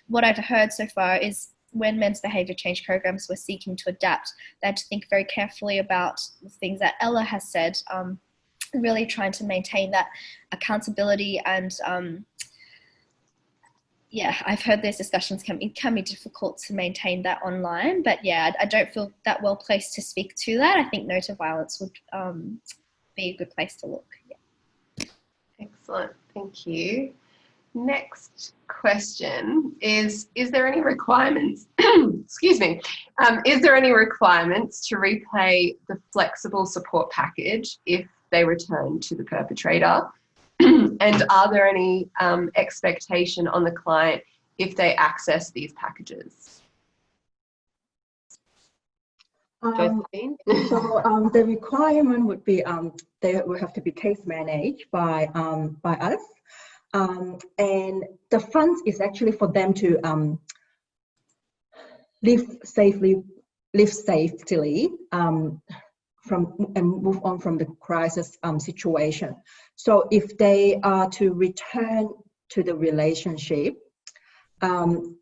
what I've heard so far is when men's behaviour change programs were seeking to adapt, they had to think very carefully about the things that Ela has said, really trying to maintain that accountability and I've heard these discussions it can be difficult to maintain that online, but I don't feel that well placed to speak to that. I think No to Violence would be a good place to look. Excellent, thank you. Next question is there any requirements, excuse me, is there any requirements to replay the flexible support package if they return to the perpetrator? And are there any expectation on the client if they access these packages? Josephine? So the requirement would be they will have to be case managed by us, and the funds is actually for them to live safely from and move on from the crisis situation. So if they are to return to the relationship,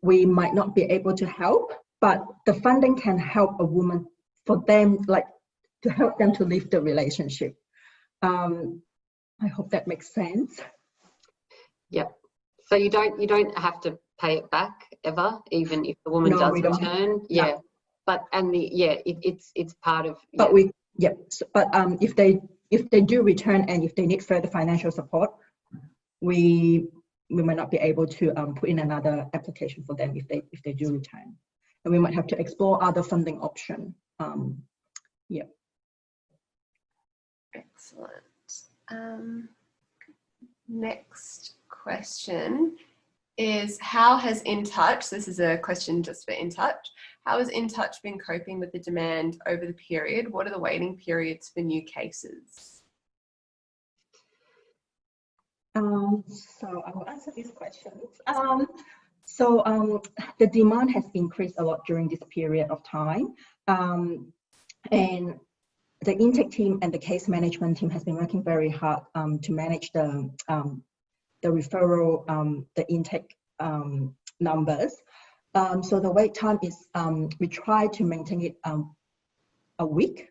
we might not be able to help, but the funding can help a woman for them, like to help them to leave the relationship. I hope that makes sense. Yep. So you don't have to pay it back ever, even if the woman does return. Yeah. No. But it's part of. But if they do return and if they need further financial support, we might not be able to put in another application for them if they do return, and we might have to explore other funding option. Excellent. Next question is, how has inTouch, this is a question just for inTouch, how has inTouch been coping with the demand over the period? What are the waiting periods for new cases? So I will answer these questions. The demand has increased a lot during this period of time, and the intake team and the case management team has been working very hard to manage the referral, the intake numbers. So the wait time is, we try to maintain it a week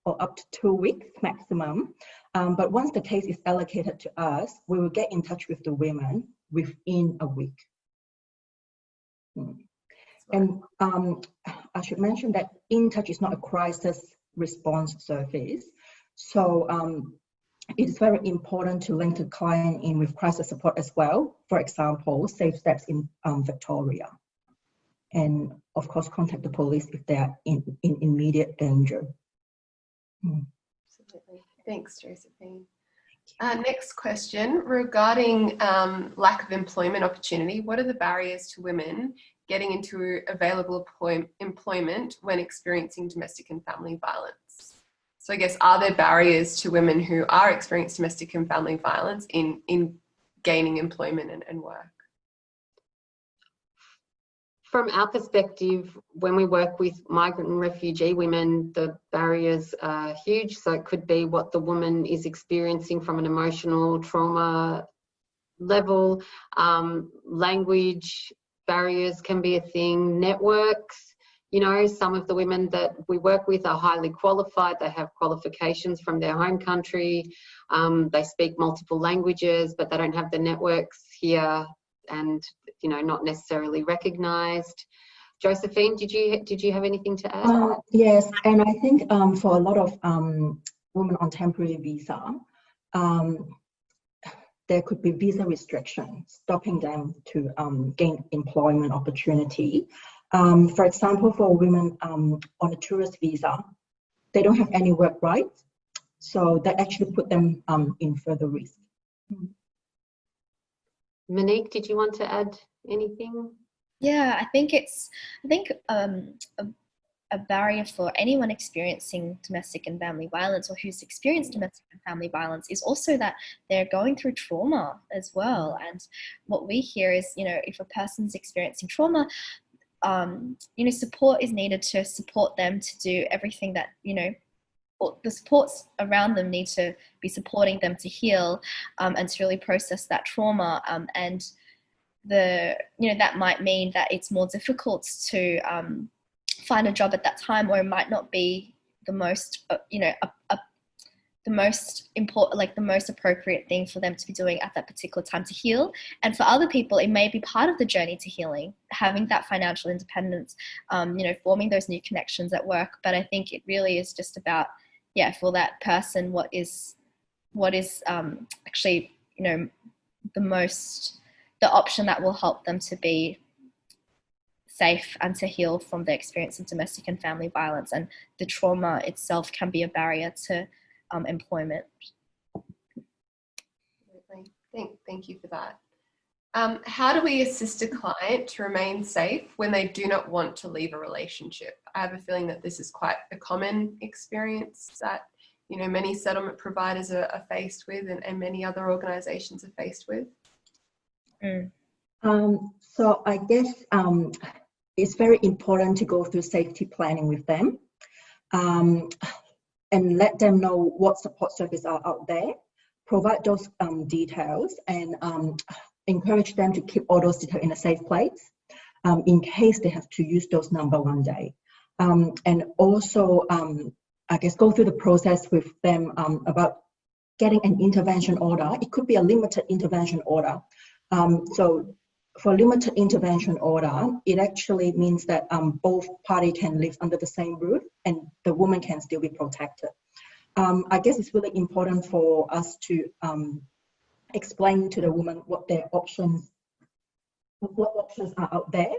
or up to 2 weeks maximum. But once the case is allocated to us, we will get in touch with the women within a week. And I should mention that inTouch is not a crisis response service. So it is very important to link the client in with crisis support as well. For example, Safe Steps in Victoria. And of course, contact the police if they are in immediate danger. Absolutely. Thanks, Josephine. Next question, regarding lack of employment opportunity, what are the barriers to women getting into available employment when experiencing domestic and family violence? So I guess, are there barriers to women who are experiencing domestic and family violence in gaining employment and work? From our perspective, when we work with migrant and refugee women, the barriers are huge. So it could be what the woman is experiencing from an emotional trauma level. Language barriers can be a thing. Networks, you know, some of the women that we work with are highly qualified. They have qualifications from their home country. They speak multiple languages, but they don't have the networks here and, you know, not necessarily recognised. Josephine, did you have anything to add? Yes, and I think for a lot of women on temporary visa, there could be visa restrictions stopping them to gain employment opportunity. For example, for women on a tourist visa, they don't have any work rights, so that actually put them in further risk. Monique, did you want to add anything? Yeah, I think a barrier for anyone experiencing domestic and family violence, or who's experienced domestic and family violence, is also that they're going through trauma as well. And what we hear is, you know, if a person's experiencing trauma, you know, support is needed to support them to do everything that, you know, the supports around them need to be supporting them to heal and to really process that trauma. And that might mean that it's more difficult to find a job at that time, or it might not be the most, the most important, like the most appropriate thing for them to be doing at that particular time to heal. And for other people, it may be part of the journey to healing, having that financial independence, forming those new connections at work. But I think it really is just about, for that person, what is actually, you know, the option that will help them to be safe and to heal from the experience of domestic and family violence. And the trauma itself can be a barrier to employment. Thank you for that. How do we assist a client to remain safe when they do not want to leave a relationship? I have a feeling that this is quite a common experience that, you know, many settlement providers are faced with, and many other organisations are faced with. So I guess it's very important to go through safety planning with them, and let them know what support services are out there, provide those details, and encourage them to keep all those details in a safe place in case they have to use those numbers one day. And also, I guess, go through the process with them about getting an intervention order. It could be a limited intervention order. So for limited intervention order, it actually means that both parties can live under the same roof and the woman can still be protected. I guess it's really important for us to explain to the woman what their options, what options are out there,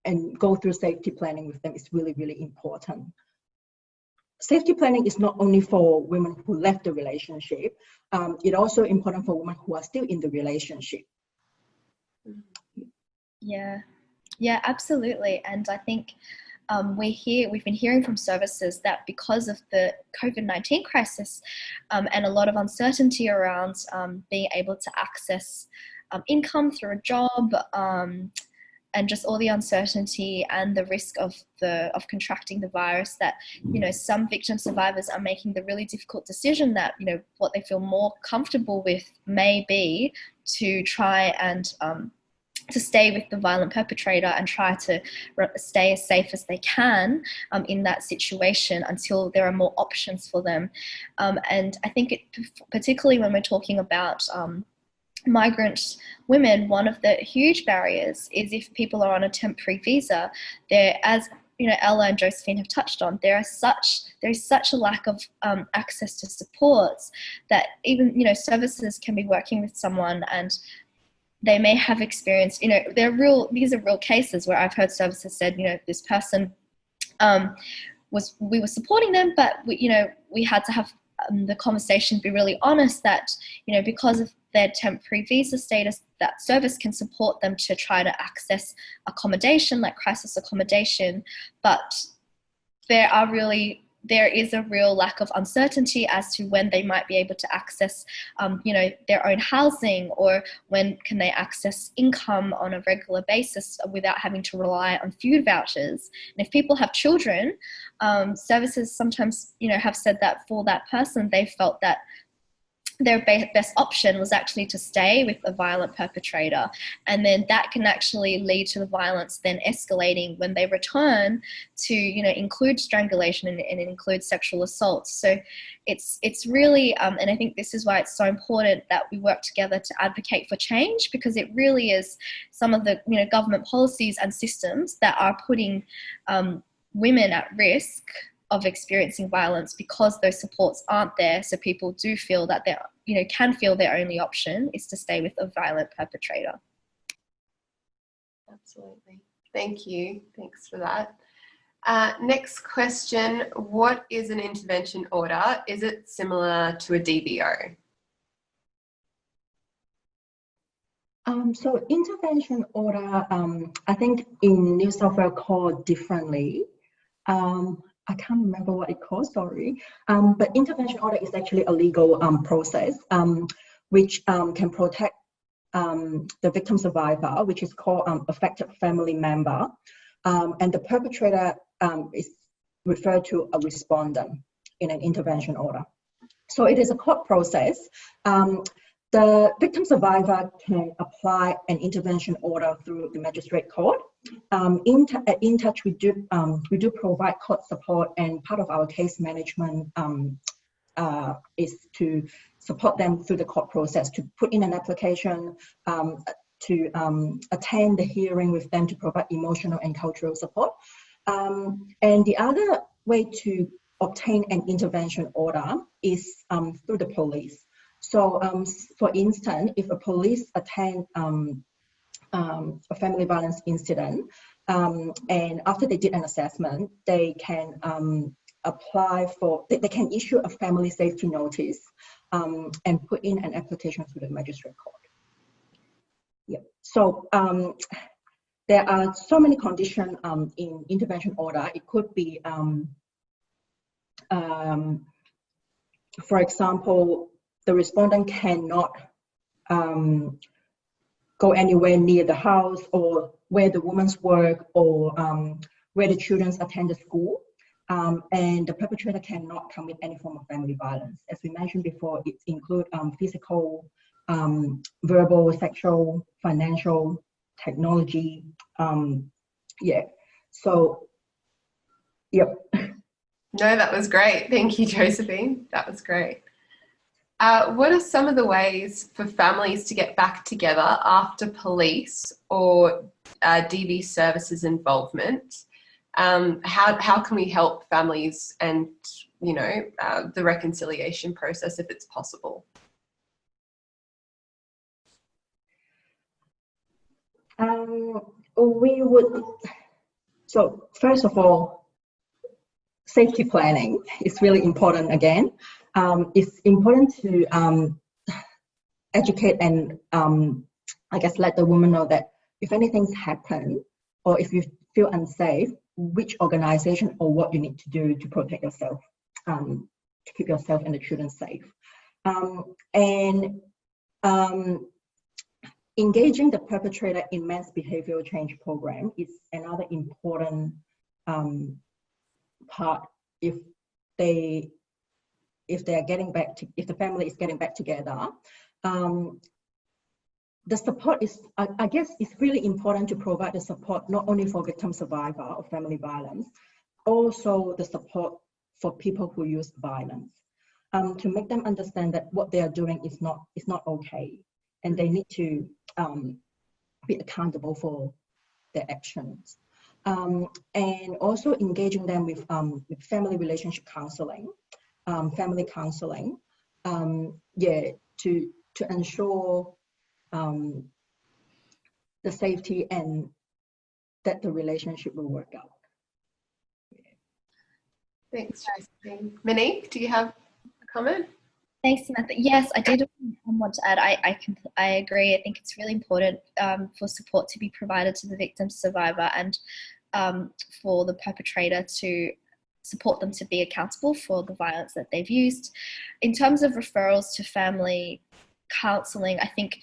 and go through safety planning with them is really, really important. Safety planning is not only for women who left the relationship, it's also important for women who are still in the relationship. Yeah, absolutely. And I think we've been hearing from services that because of the COVID-19 crisis and a lot of uncertainty around being able to access income through a job, and just all the uncertainty and the risk of contracting the virus, that, you know, some victim survivors are making the really difficult decision that, you know, what they feel more comfortable with may be to try and to stay with the violent perpetrator and try to stay as safe as they can in that situation until there are more options for them. And I think particularly when we're talking about migrant women, one of the huge barriers is if people are on a temporary visa, there, as you know, Ela and Josephine have touched on, there is such a lack of access to supports that even, you know, services can be working with someone and they may have experienced, you know, these are real cases where I've heard services said, you know, this person we were supporting them, but we had to have the conversation be really honest that, you know, because of their temporary visa status, that service can support them to try to access accommodation, like crisis accommodation, but there is a real lack of uncertainty as to when they might be able to access, you know, their own housing, or when can they access income on a regular basis without having to rely on food vouchers. And if people have children, services sometimes, you know, have said that for that person, they felt that their best option was actually to stay with a violent perpetrator, and then that can actually lead to the violence then escalating when they return to, you know, include strangulation and include sexual assault. So it's really, and I think this is why it's so important that we work together to advocate for change, because it really is some of the, you know, government policies and systems that are putting women at risk of experiencing violence because those supports aren't there. So people do feel that they're, you know, can feel their only option is to stay with a violent perpetrator. Absolutely. Thank you. Thanks for that. Next question. What is an intervention order? Is it similar to a DVO? So intervention order, I think in New South Wales called differently. I can't remember what it calls, sorry. But intervention order is actually a legal process which can protect the victim survivor, which is called affected family member. And the perpetrator is referred to a respondent in an intervention order. So it is a court process. The victim survivor can apply an intervention order through the magistrate court. At inTouch, we do provide court support, and part of our case management is to support them through the court process, to put in an application, to attend the hearing with them, to provide emotional and cultural support. And the other way to obtain an intervention order is through the police. So, for instance, if a police attend a family violence incident, and after they did an assessment, they can apply for, they can issue a family safety notice and put in an application to the magistrate court. Yeah. So there are so many conditions in intervention order. It could be, for example, the respondent cannot go anywhere near the house or where the woman's work or where the children attend the school. And the perpetrator cannot commit any form of family violence. As we mentioned before, it includes physical, verbal, sexual, financial, technology. Yeah. So, yep. No, that was great. Thank you, Josephine. That was great. What are some of the ways for families to get back together after police or DV services involvement? How can we help families and, you know, the reconciliation process if it's possible? We would, so first of all, safety planning is really important again. It's important to educate and I guess let the woman know that if anything's happened or if you feel unsafe, which organization or what you need to do to protect yourself, to keep yourself and the children safe. Engaging the perpetrator in men's behavioral change program is another important part if the family is getting back together. The support is, I guess, it's really important to provide the support not only for victim survivor of family violence, also the support for people who use violence, to make them understand that what they are doing is not okay, and they need to be accountable for their actions. And also engaging them with family relationship counseling, family counseling, to ensure the safety and that the relationship will work out. Thanks, Josephine. Monique, do you have a comment? Thanks, Samantha. Yes, I did want to add, I agree. I think it's really important for support to be provided to the victim survivor and for the perpetrator to support them to be accountable for the violence that they've used. In terms of referrals to family counselling, I think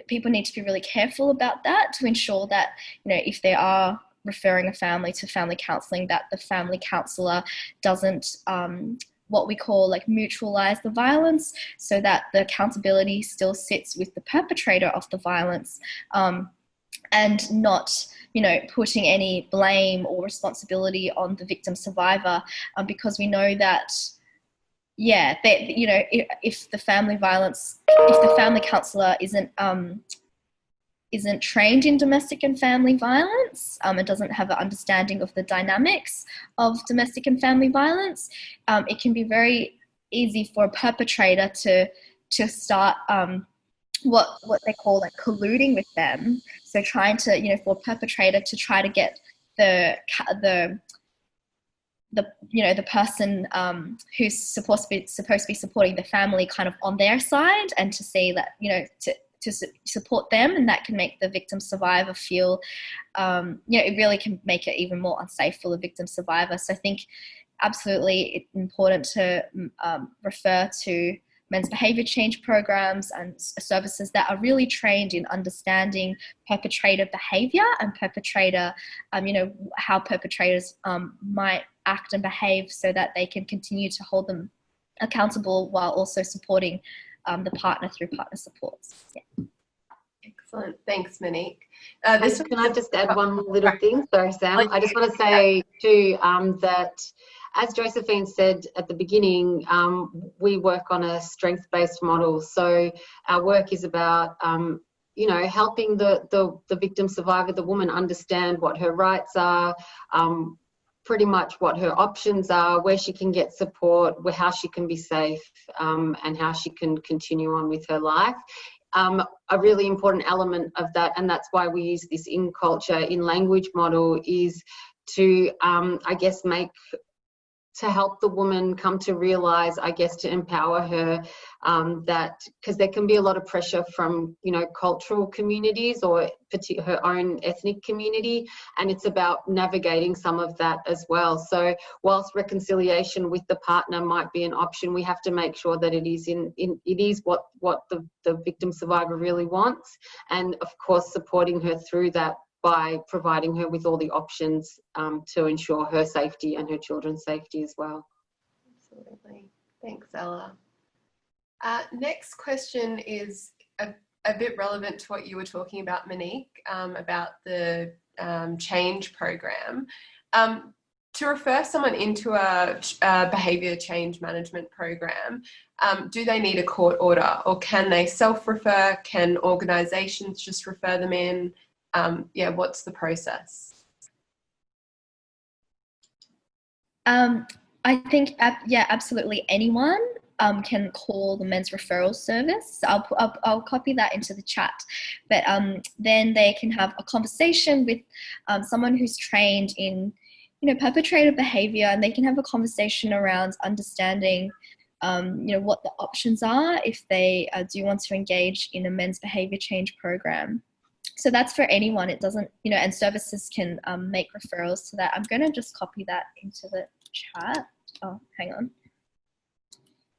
people need to be really careful about that to ensure that, you know, if they are referring a family to family counselling, that the family counsellor doesn't what we call like mutualize the violence, so that the accountability still sits with the perpetrator of the violence, and not, you know, putting any blame or responsibility on the victim survivor, because we know that, yeah, that, you know, if the family counsellor isn't trained in domestic and family violence, and doesn't have an understanding of the dynamics of domestic and family violence, it can be very easy for a perpetrator to start what they call like colluding with them. So trying to, you know, for a perpetrator to try to get the person who's supposed to be supporting the family kind of on their side, and to say that, you know, to support them, and that can make the victim survivor feel, you know, it really can make it even more unsafe for the victim survivor. So I think absolutely it's important to refer to men's behaviour change programs and services that are really trained in understanding perpetrator behaviour and perpetrator, you know, how perpetrators might act and behave, so that they can continue to hold them accountable while also supporting the partner through partner supports. Yeah. Excellent. Thanks, Monique. Can I just add one little thing? Sorry, Sam. I just want to say too that, as Josephine said at the beginning, we work on a strength-based model. So our work is about, you know, helping the victim survivor, the woman, understand what her rights are, pretty much what her options are, where she can get support, how she can be safe, and how she can continue on with her life. A really important element of that, and that's why we use this in culture, in language model, is to, I guess, make to help the woman come to realise, I guess, to empower her, that because there can be a lot of pressure from, you know, cultural communities or her own ethnic community, and it's about navigating some of that as well. So whilst reconciliation with the partner might be an option, we have to make sure that it is what the victim survivor really wants, and of course supporting her through that by providing her with all the options to ensure her safety and her children's safety as well. Absolutely. Thanks, Ella. Next question is a bit relevant to what you were talking about, Monique, about the change program. To refer someone into a behaviour change management program, do they need a court order, or can they self-refer? Can organisations just refer them in? Yeah, what's the process? I think, yeah, absolutely anyone can call the men's referral service. So I'll copy that into the chat. But then they can have a conversation with someone who's trained in, you know, perpetrator behaviour, and they can have a conversation around understanding, you know, what the options are if they do want to engage in a men's behaviour change program. So that's for anyone. It doesn't, you know, and services can make referrals to that. I'm going to just copy that into the chat. Oh, hang on.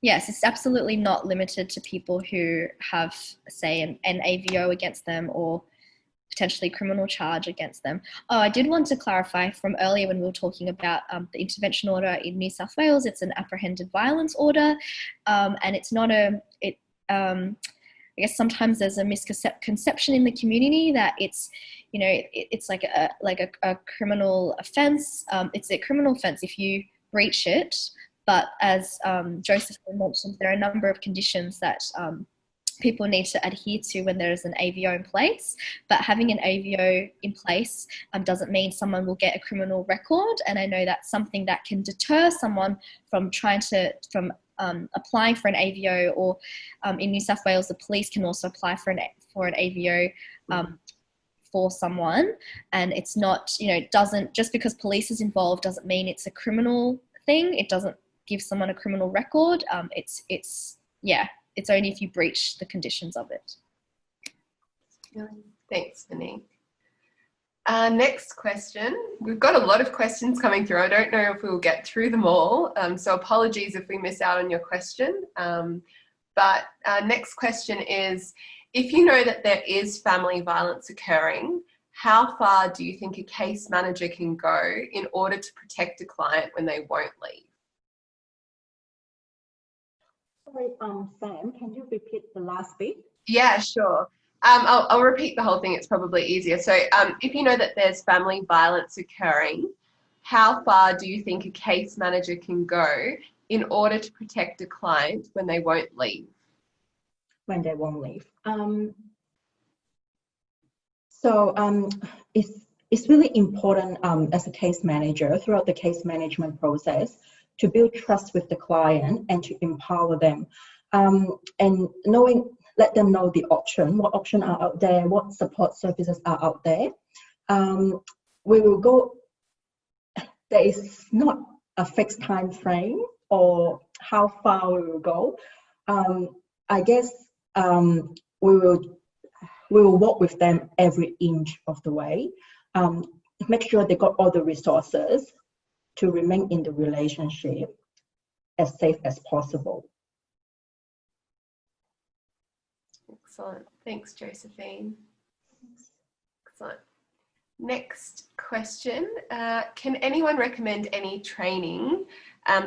Yes, it's absolutely not limited to people who have, say, an AVO against them or potentially criminal charge against them. Oh, I did want to clarify from earlier when we were talking about the intervention order in New South Wales. It's an apprehended violence order, and it's not I guess sometimes there's a misconception in the community that it's, you know, it's like a criminal offence. It's a criminal offence if you breach it, but as Josephine mentioned, there are a number of conditions that people need to adhere to when there is an AVO in place. But having an AVO in place doesn't mean someone will get a criminal record, and I know that's something that can deter someone from applying for an AVO, or in New South Wales, the police can also apply for an AVO for someone. And it's not, you know, doesn't, just because police is involved doesn't mean it's a criminal thing. It doesn't give someone a criminal record. It's only if you breach the conditions of it. Thanks, Monique. Next question. We've got a lot of questions coming through. I don't know if we will get through them all, so apologies if we miss out on your question. But next question is, if you know that there is family violence occurring, how far do you think a case manager can go in order to protect a client when they won't leave? Sorry, Sam, can you repeat the last bit? Yeah, sure. I'll repeat the whole thing. It's probably easier. So if you know that there's family violence occurring, how far do you think a case manager can go in order to protect a client when they won't leave? When they won't leave. So it's really important as a case manager throughout the case management process to build trust with the client and to empower them, and let them know what options are out there, what support services are out there. We will go, there is not a fixed time frame or how far we will go. I guess we will work with them every inch of the way, make sure they got all the resources to remain in the relationship as safe as possible. Excellent. Thanks, Josephine. Excellent. Next question. Can anyone recommend any training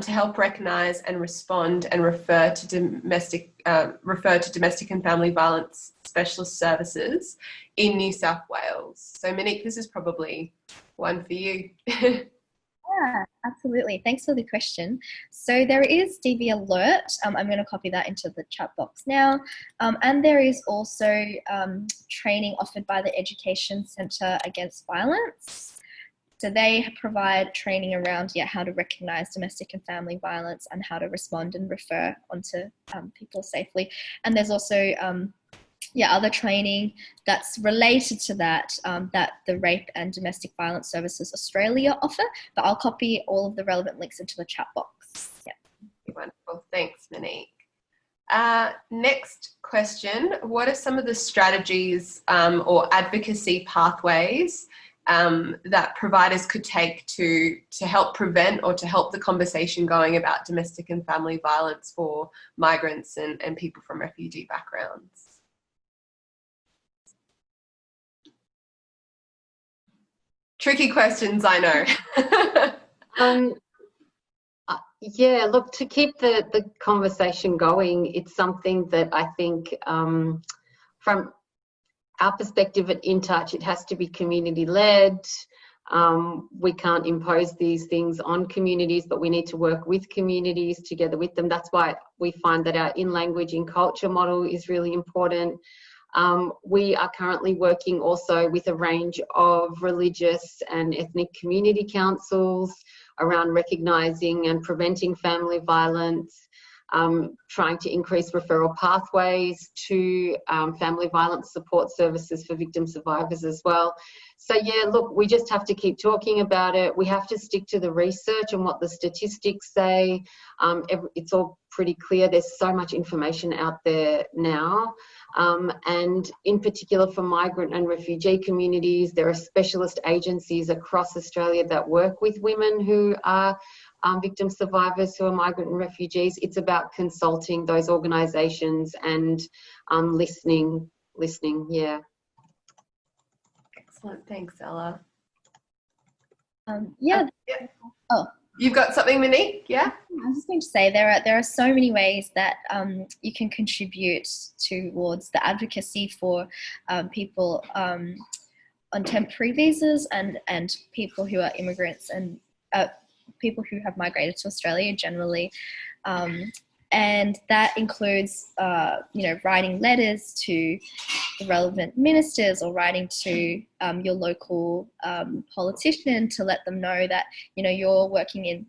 to help recognise and respond and refer to domestic and family violence specialist services in New South Wales? So Monique, this is probably one for you. Yeah, absolutely. Thanks for the question. So there is DV Alert. I'm going to copy that into the chat box now. And there is also training offered by the Education Centre Against Violence. So they provide training around how to recognise domestic and family violence and how to respond and refer onto people safely. And there's also other training that's related to that, that the Rape and Domestic Violence Services Australia offer. But I'll copy all of the relevant links into the chat box. Yeah. Wonderful. Thanks, Monique. Next question. What are some of the strategies or advocacy pathways that providers could take to help prevent or to help the conversation going about domestic and family violence for migrants and people from refugee backgrounds? Tricky questions, I know. Yeah, look, to keep the conversation going, it's something that I think from our perspective at inTouch, it has to be community-led. We can't impose these things on communities, but we need to work with communities, together with them. That's why we find that our in-language, in-culture model is really important. We are currently working also with a range of religious and ethnic community councils around recognising and preventing family violence, trying to increase referral pathways to family violence support services for victim survivors as well. So yeah, look, we just have to keep talking about it. We have to stick to the research and what the statistics say. It's all pretty clear. There's so much information out there now. And in particular for migrant and refugee communities, there are specialist agencies across Australia that work with women who are victim survivors who are migrant and refugees. It's about consulting those organisations and listening, yeah. Excellent, thanks, Ella. Yeah. Oh. You've got something, Monique? Yeah? I was just going to say there are so many ways that you can contribute towards the advocacy for people on temporary visas and people who are immigrants and people who have migrated to Australia generally. And that includes, writing letters to the relevant ministers or writing to your local politician to let them know that, you're working in,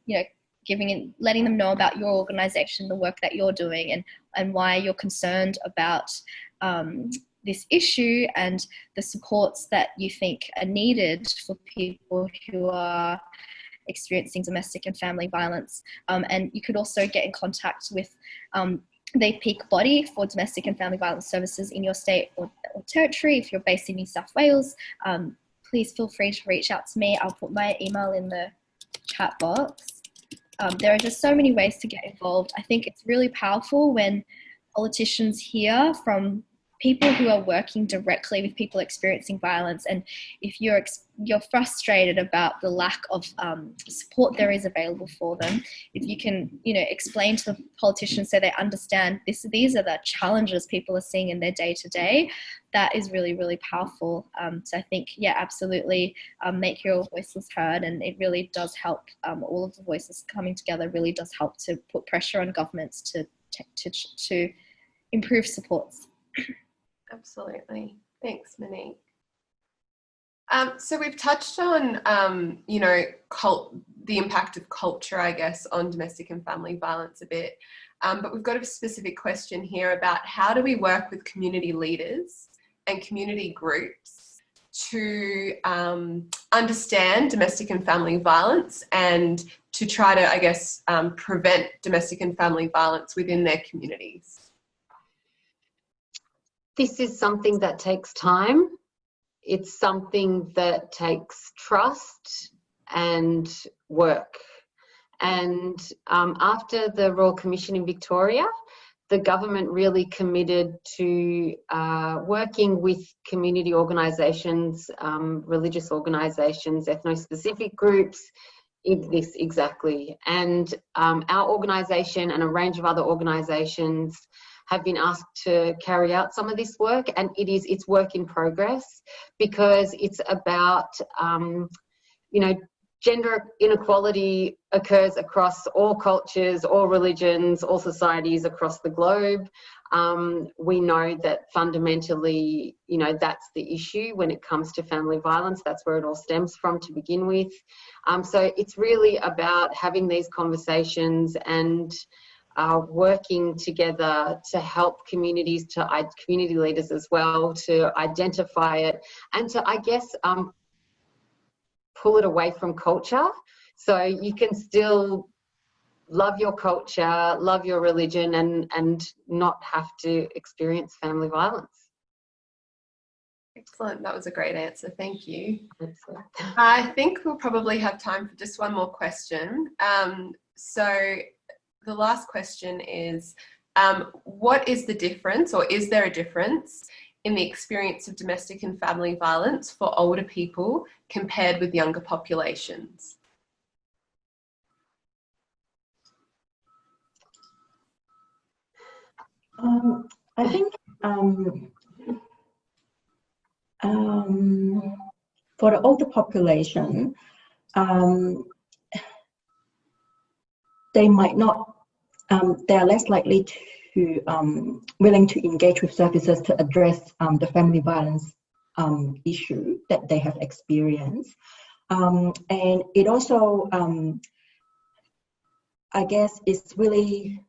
letting them know about your organisation, the work that you're doing and why you're concerned about this issue and the supports that you think are needed for people who are experiencing domestic and family violence. And you could also get in contact with the peak body for domestic and family violence services in your state or territory. If you're based in New South Wales, please feel free to reach out to me. I'll put my email in the chat box. There are just so many ways to get involved. I think it's really powerful when politicians hear from people who are working directly with people experiencing violence, and if you're frustrated about the lack of support there is available for them, if you can explain to the politicians so they understand these are the challenges people are seeing in their day-to-day, that is really, really powerful. So I think, yeah, absolutely, make your voices heard, and it really does help. All of the voices coming together really does help to put pressure on governments to improve supports. Absolutely. Thanks, Monique. So we've touched on, the impact of culture, I guess, on domestic and family violence a bit. But we've got a specific question here about how do we work with community leaders and community groups to understand domestic and family violence and to try to, I guess, prevent domestic and family violence within their communities? This is something that takes time. It's something that takes trust and work. And after the Royal Commission in Victoria, the government really committed to working with community organisations, religious organisations, ethno-specific groups, in this exactly. And our organisation and a range of other organisations have been asked to carry out some of this work, and it's work in progress, because it's about, gender inequality occurs across all cultures, all religions, all societies across the globe. We know that fundamentally, that's the issue when it comes to family violence. That's where it all stems from to begin with. So it's really about having these conversations and working together to help communities, community leaders as well, to identify it and to, I guess, pull it away from culture. So you can still love your culture, love your religion, and not have to experience family violence. Excellent. That was a great answer. Thank you. Absolutely. I think we'll probably have time for just one more question. So the last question is, what is the difference, or is there a difference in the experience of domestic and family violence for older people compared with younger populations? I think for the older population, they might not, they are less likely to willing to engage with services to address the family violence issue that they have experienced. And it also, I guess, it's really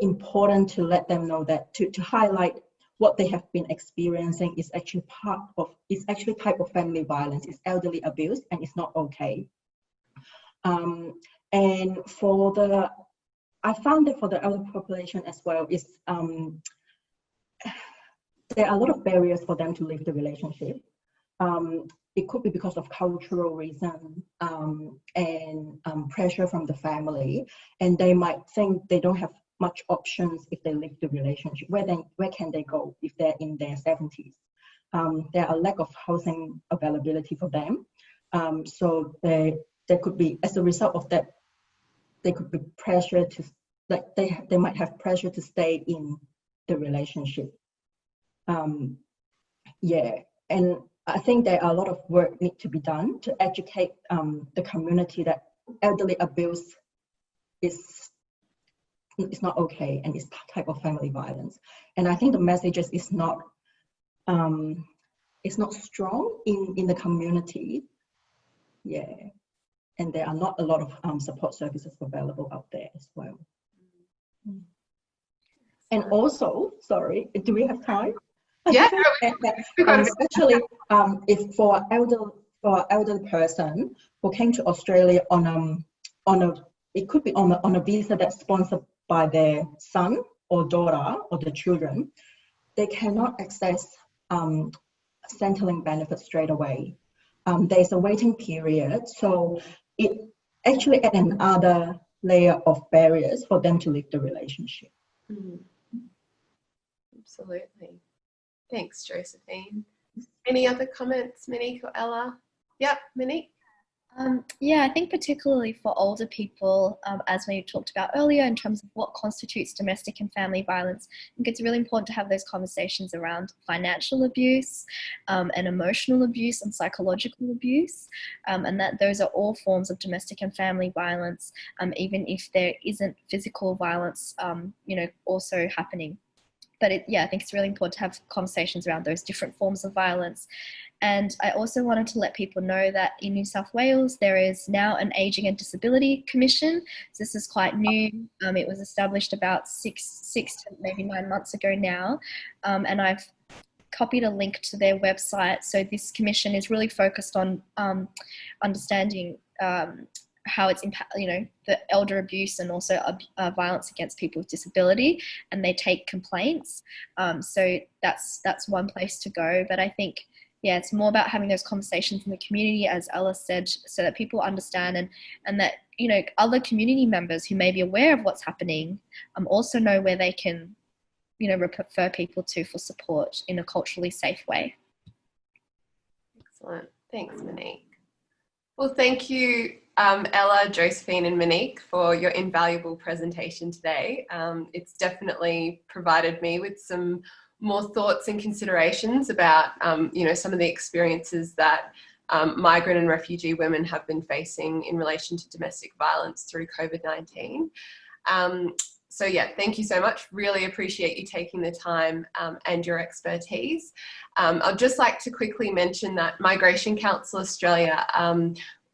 important to let them know that to highlight what they have been experiencing is actually type of family violence. It's elderly abuse, and it's not okay. And I found that for the elder population as well, is there are a lot of barriers for them to leave the relationship. It could be because of cultural reason and pressure from the family, and they might think they don't have much options if they leave the relationship. Where can they go if they're in their 70s? There are lack of housing availability for them, so there could be, as a result of that, they could be pressure to, like, they might have pressure to stay in the relationship. Yeah, and I think there are a lot of work need to be done to educate the community that elderly abuse is not okay, and it's type of family violence. And I think the messages is not strong in the community. Yeah, and there are not a lot of support services available out there as well. And also, sorry, do we have time? Yeah, especially if for elderly person who came to Australia on it could be on a visa that's sponsored by their son or daughter or the children, they cannot access Centrelink benefits straight away. There's a waiting period, so it actually adds another layer of barriers for them to leave the relationship. Absolutely. Thanks, Josephine. Any other comments, Monique or Ella? Yep, Monique. Yeah, I think particularly for older people, as we talked about earlier, in terms of what constitutes domestic and family violence, I think it's really important to have those conversations around financial abuse and emotional abuse and psychological abuse, and that those are all forms of domestic and family violence, even if there isn't physical violence, also happening. But I think it's really important to have conversations around those different forms of violence. And I also wanted to let people know that in New South Wales, there is now an Ageing and Disability Commission. So this is quite new. It was established about six to maybe 9 months ago now. And I've copied a link to their website. So this commission is really focused on understanding how it's the elder abuse and also violence against people with disability, and they take complaints. So that's one place to go. But I think, it's more about having those conversations in the community, as Ella said, so that people understand and that, other community members who may be aware of what's happening also know where they can, refer people to for support in a culturally safe way. Excellent. Thanks, Monique. Well, thank you, Ella, Josephine and Monique, for your invaluable presentation today. It's definitely provided me with some more thoughts and considerations about, some of the experiences that migrant and refugee women have been facing in relation to domestic violence through COVID-19. So thank you so much. Really appreciate you taking the time and your expertise. I'd just like to quickly mention that Migration Council Australia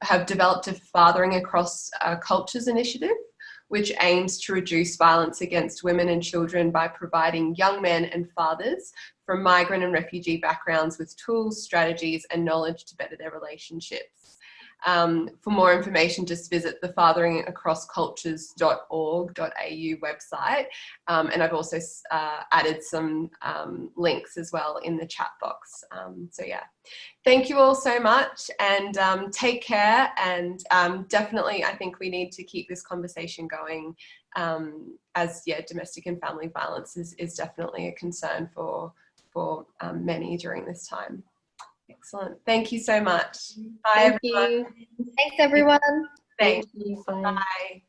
have developed a Fathering Across Cultures initiative, which aims to reduce violence against women and children by providing young men and fathers from migrant and refugee backgrounds with tools, strategies, and knowledge to better their relationships. For more information, just visit the fatheringacrosscultures.org.au website. And I've also added some links as well in the chat box. So yeah, thank you all so much, and take care. And definitely, I think we need to keep this conversation going, as domestic and family violence is definitely a concern for many during this time. Excellent. Thank you so much. Bye, Thank everyone. you. Thanks, everyone. Thanks. Thank you. Bye. Bye.